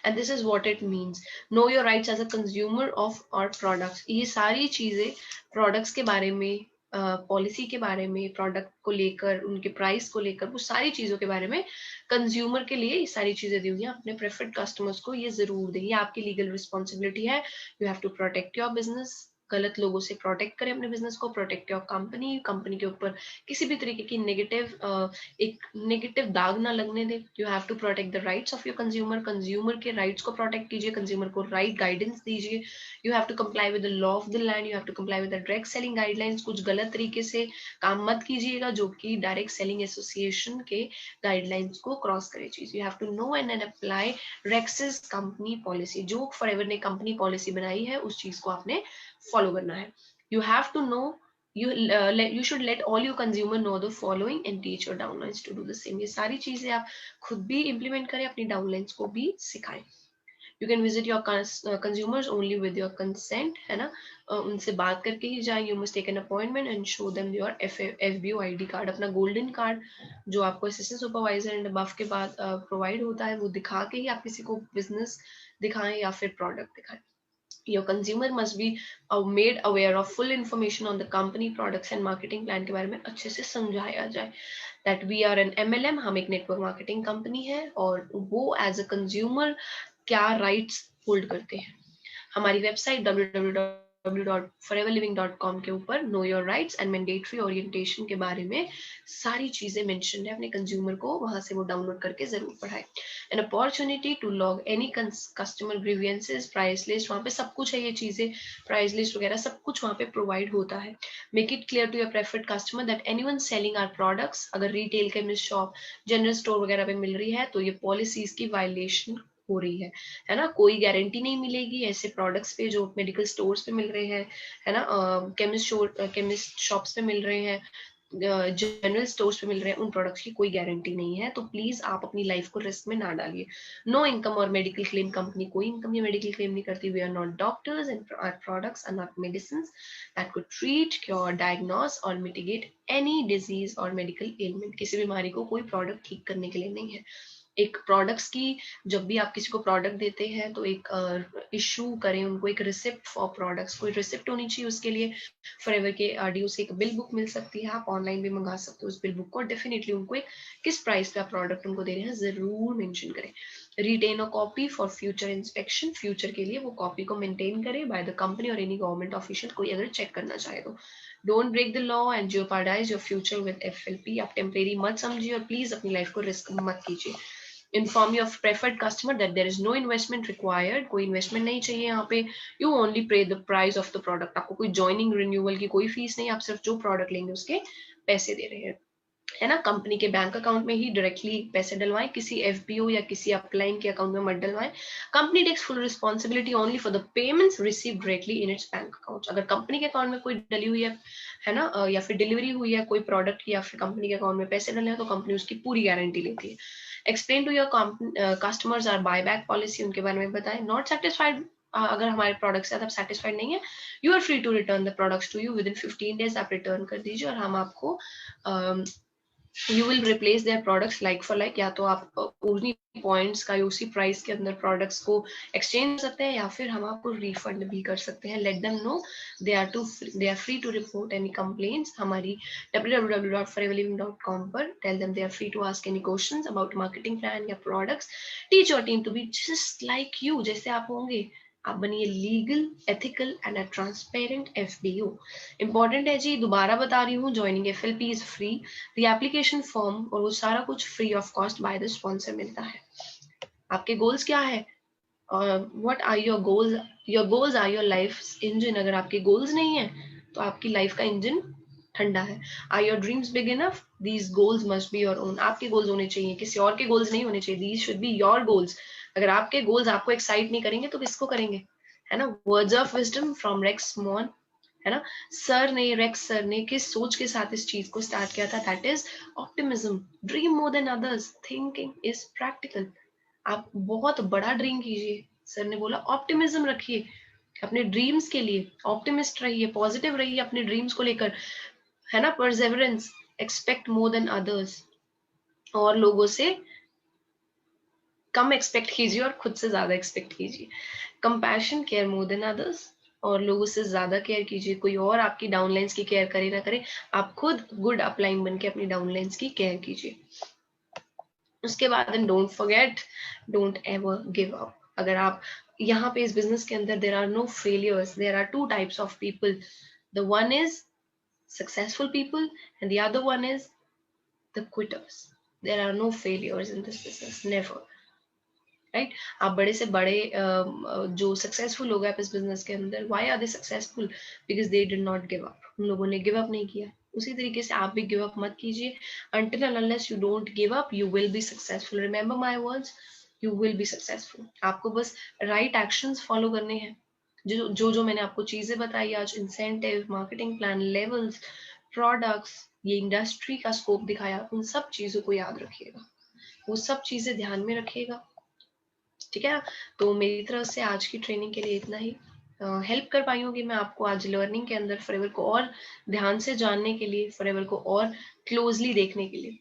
and this is what it means. Know your rights as a consumer of our products. ये सारी चीजें प्रोडक्ट्स के बारे में, पॉलिसी के बारे में, प्रोडक्ट को लेकर, उनके प्राइस को लेकर, वो सारी चीजों के बारे में कंज्यूमर के लिए ये सारी चीजें दी हुई हैं। अपने प्रेफर्ड कस्टमर्स को ये जरूर दें, ये आपकी लीगल रिस्पॉन्सिबिलिटी है। You have to protect your business, गलत लोगों से प्रोटेक्ट करें अपने बिजनेस को, प्रोटेक्ट योर कंपनी, कंपनी के ऊपर किसी भी तरीके की एक नेगेटिव दाग ना लगने दे। You have to protect the rights of your consumer, consumer के राइट्स को प्रोटेक्ट कीजिए, कंज्यूमर को राइट गाइडेंस दीजिए। You have to comply with the law of the land, you have to comply with the direct selling guidelines. कुछ गलत तरीके से काम मत कीजिएगा जो कि डायरेक्ट सेलिंग एसोसिएशन के गाइडलाइंस को क्रॉस करे चीज। You have to know and apply Rex's company policy, जो फॉरएवर ने कंपनी पॉलिसी बनाई है उस चीज को आपने फॉलो करना है। You have to know, you should let all your consumer know the following and teach your downlines to do the same। ये सारी चीजें आप खुद भी implement करें, अपनी downlines को भी सिखाएं। You can visit your consumers only with your consent, है ना? उनसे बात करके ही जाएं। You must take an appointment and show them your FBO ID card, अपना गोल्डन कार्ड जो आपको असिस्टेंट सुपरवाइजर एंड अबव के बाद प्रोवाइड होता है, वो दिखा के ही आप किसी को बिजनेस दिखाएं या फिर प्रोडक्ट दिखाएं। Your consumer must be made aware of full information on the company products and marketing plan के बारे में अच्छे से समझाया जाए। That we are an MLM, हम एक नेटवर्क मार्केटिंग कंपनी है, और वो एज अ कंज्यूमर क्या राइट्स होल्ड करते हैं। हमारी वेबसाइट www.foreverliving.com के ऊपर no your rights and mandatory orientation के बारे में सारी चीजें मेंशन है। अपने कंज्यूमर को वहां से वो डाउनलोड करके जरूर पढ़ाए। An opportunity to log any customer grievances, price list, वहां पे सब कुछ है, ये चीजें प्राइस लिस्ट वगैरह सब कुछ वहां पे प्रोवाइड होता है। Make it clear to your preferred customer that anyone selling our products, अगर retail chemist shop, general store वगैरह पे मिल रही है तो ये पॉलिसीज की वायलेशन हो रही है ना। कोई गारंटी नहीं मिलेगी ऐसे प्रोडक्ट्स पे जो मेडिकल स्टोर्स पे मिल रहे हैं, है ना, केमिस्ट शॉप्स पे मिल रहे हैं, जनरल स्टोर्स पे मिल रहे हैं, उन प्रोडक्ट्स की कोई गारंटी नहीं है। तो प्लीज आप अपनी लाइफ को रिस्क में ना डालिए। नो इनकम और मेडिकल क्लेम कंपनी कोई इनकम या मेडिकल क्लेम नहीं करती। We are not doctors and our products are not medicine that could treat, cure, diagnose और मिटिगेट एनी डिजीज और मेडिकल एलिमेंट। किसी बीमारी को कोई प्रोडक्ट ठीक करने के लिए नहीं है। एक प्रोडक्ट्स की, जब भी आप किसी को प्रोडक्ट देते हैं तो एक इशू करें उनको एक रिसिप्ट फॉर प्रोडक्ट्स, कोई रिसिप्ट होनी चाहिए उसके लिए। फॉरएवर के आरडीओ से एक बिल बुक मिल सकती है, आप ऑनलाइन भी मंगा सकते हो उस बिल बुक को। डेफिनेटली उनको एक किस प्राइस पे आप प्रोडक्ट उनको दे रहे हैं जरूर मेंशन करें। Retain a copy for future inspection, future के लिए वो कॉपी को मेंटेन करें बाय द कंपनी और एनी गवर्नमेंट ऑफिशियल, कोई अगर चेक करना चाहे तो। Don't break the law and jeopardize your future with FLP. आप टेम्परेरी मत समझिए और प्लीज अपनी लाइफ को रिस्क मत कीजिए। inform your preferred customer that there is no investment required, कोई इन्वेस्टमेंट नहीं चाहिए यहाँ पे। you only pay the price of the product, आपको कोई ज्वाइनिंग रिन्यूअल की कोई फीस नहीं, आप सिर्फ जो प्रोडक्ट लेंगे उसके पैसे दे रहे हैं, है ना। कंपनी के बैंक अकाउंट में ही डायरेक्टली पैसे डलवाएं, किसी एफपीओ या किसी अपलाइन के अकाउंट में मत डलवाएं। Company takes full responsibility only for the payments receive directly in its bank account. अगर कंपनी के अकाउंट में कोई डली हुई है ना, या फिर डिलीवरी हुई है कोई प्रोडक्ट की या फिर कंपनी के अकाउंट में पैसे डले हैं, तो कंपनी उसकी पूरी गारंटी लेती है। Explain to your customers our buy back policy, उनके बारे में बताएं। नॉट सेटिस्फाइड, अगर हमारे प्रोडक्ट से आप सेटिस्फाइड नहीं है, you are free to return the products to you with in 15 days, आप रिटर्न कर दीजिए और हम आपको you will replace there products like for like. या तो आप उन्हीं पॉइंट्स का उसी प्राइस के अंदर प्रोडक्ट्स को एक्सचेंज कर सकते हैं या फिर हम आपको रिफंड भी कर सकते हैं। Let them know they are free to report any complaints. हमारी www.foreverliving.com पर tell them they are free to ask any questions about marketing plan या products. Teach your team to be just like you, जैसे आप होंगे। आप बनिए legal, ethical and a transparent FBO. Important है जी, दोबारा बता रही हूँ, joining FLP is free, the application form और वो सारा कुछ free of cost by the sponsor मिलता है। आपके गोल्स क्या है? What are your goals? Your goals are your life engine. अगर आपके गोल्स नहीं है तो आपकी लाइफ का इंजन ठंडा है। Are your dreams big enough? These goals must be your own. आपके गोल्स होने चाहिए, किसी और के गोल्स नहीं होने चाहिए। These should be your goals. अगर आपके गोल्स आपको एक्साइट नहीं करेंगे तो किसको करेंगे, है ना। Words of wisdom from Rex Maughan, है ना। रेक्स सर ने किस सोच के साथ इस चीज को स्टार्ट किया था? That is optimism. Dream more than others, thinking is practical. आप बहुत बड़ा ड्रीम कीजिए। सर ने बोला ऑप्टिमिज्म रखिए अपने ड्रीम्स के लिए, ऑप्टिमिस्ट रहिए, पॉजिटिव रहिए अपने ड्रीम्स को लेकर, है ना। Perseverance, expect more than others, और लोगों से कम एक्सपेक्ट कीजिए और खुद से ज्यादा एक्सपेक्ट कीजिए। Compassion, care more than others, और लोगों से ज्यादा केयर कीजिए। कोई और आपकी डाउनलाइंस की केयर करे ना करे, आप खुद गुड अपलाइन बन के अपनी डाउनलाइंस की केयर कीजिए। उसके बाद don't forget, don't ever give up. अगर आप यहाँ पे इस बिजनेस के अंदर, there are no failures, there are two types of people. The one is successful people and the other one is the quitters. There are no failures in this business, never. Right. आप बड़े से बड़े जो successful लोग हैं इस business के अंदर, why are they successful? Because they did not give up. उन लोगों ने गिव अप नहीं किया। उसी तरीके से आप भी गिव अप मत कीजिए। until and unless you don't give up, you will be successful. Remember my words, you will be successful. आपको बस राइट एक्शंस फॉलो करने हैं। जो मैंने आपको चीजें बताई आज, incentive, marketing plan, levels, products, ये इंडस्ट्री का स्कोप दिखाया, उन सब चीजों को याद रखिएगा, वो सब चीजें ध्यान में रखिएगा, ठीक है। तो मेरी तरफ से आज की ट्रेनिंग के लिए इतना ही। हेल्प कर पाई होगी मैं आपको आज लर्निंग के अंदर फॉरएवर को और ध्यान से जानने के लिए, फॉरएवर को और क्लोजली देखने के लिए,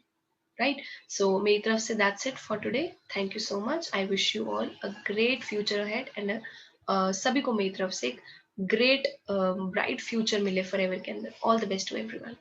राइट। सो मेरी तरफ से that's it for today. Thank you so much. I wish you all a great future ahead and सभी को मेरी तरफ से एक ग्रेट ब्राइट फ्यूचर मिले फॉरएवर के अंदर। All the best to everyone.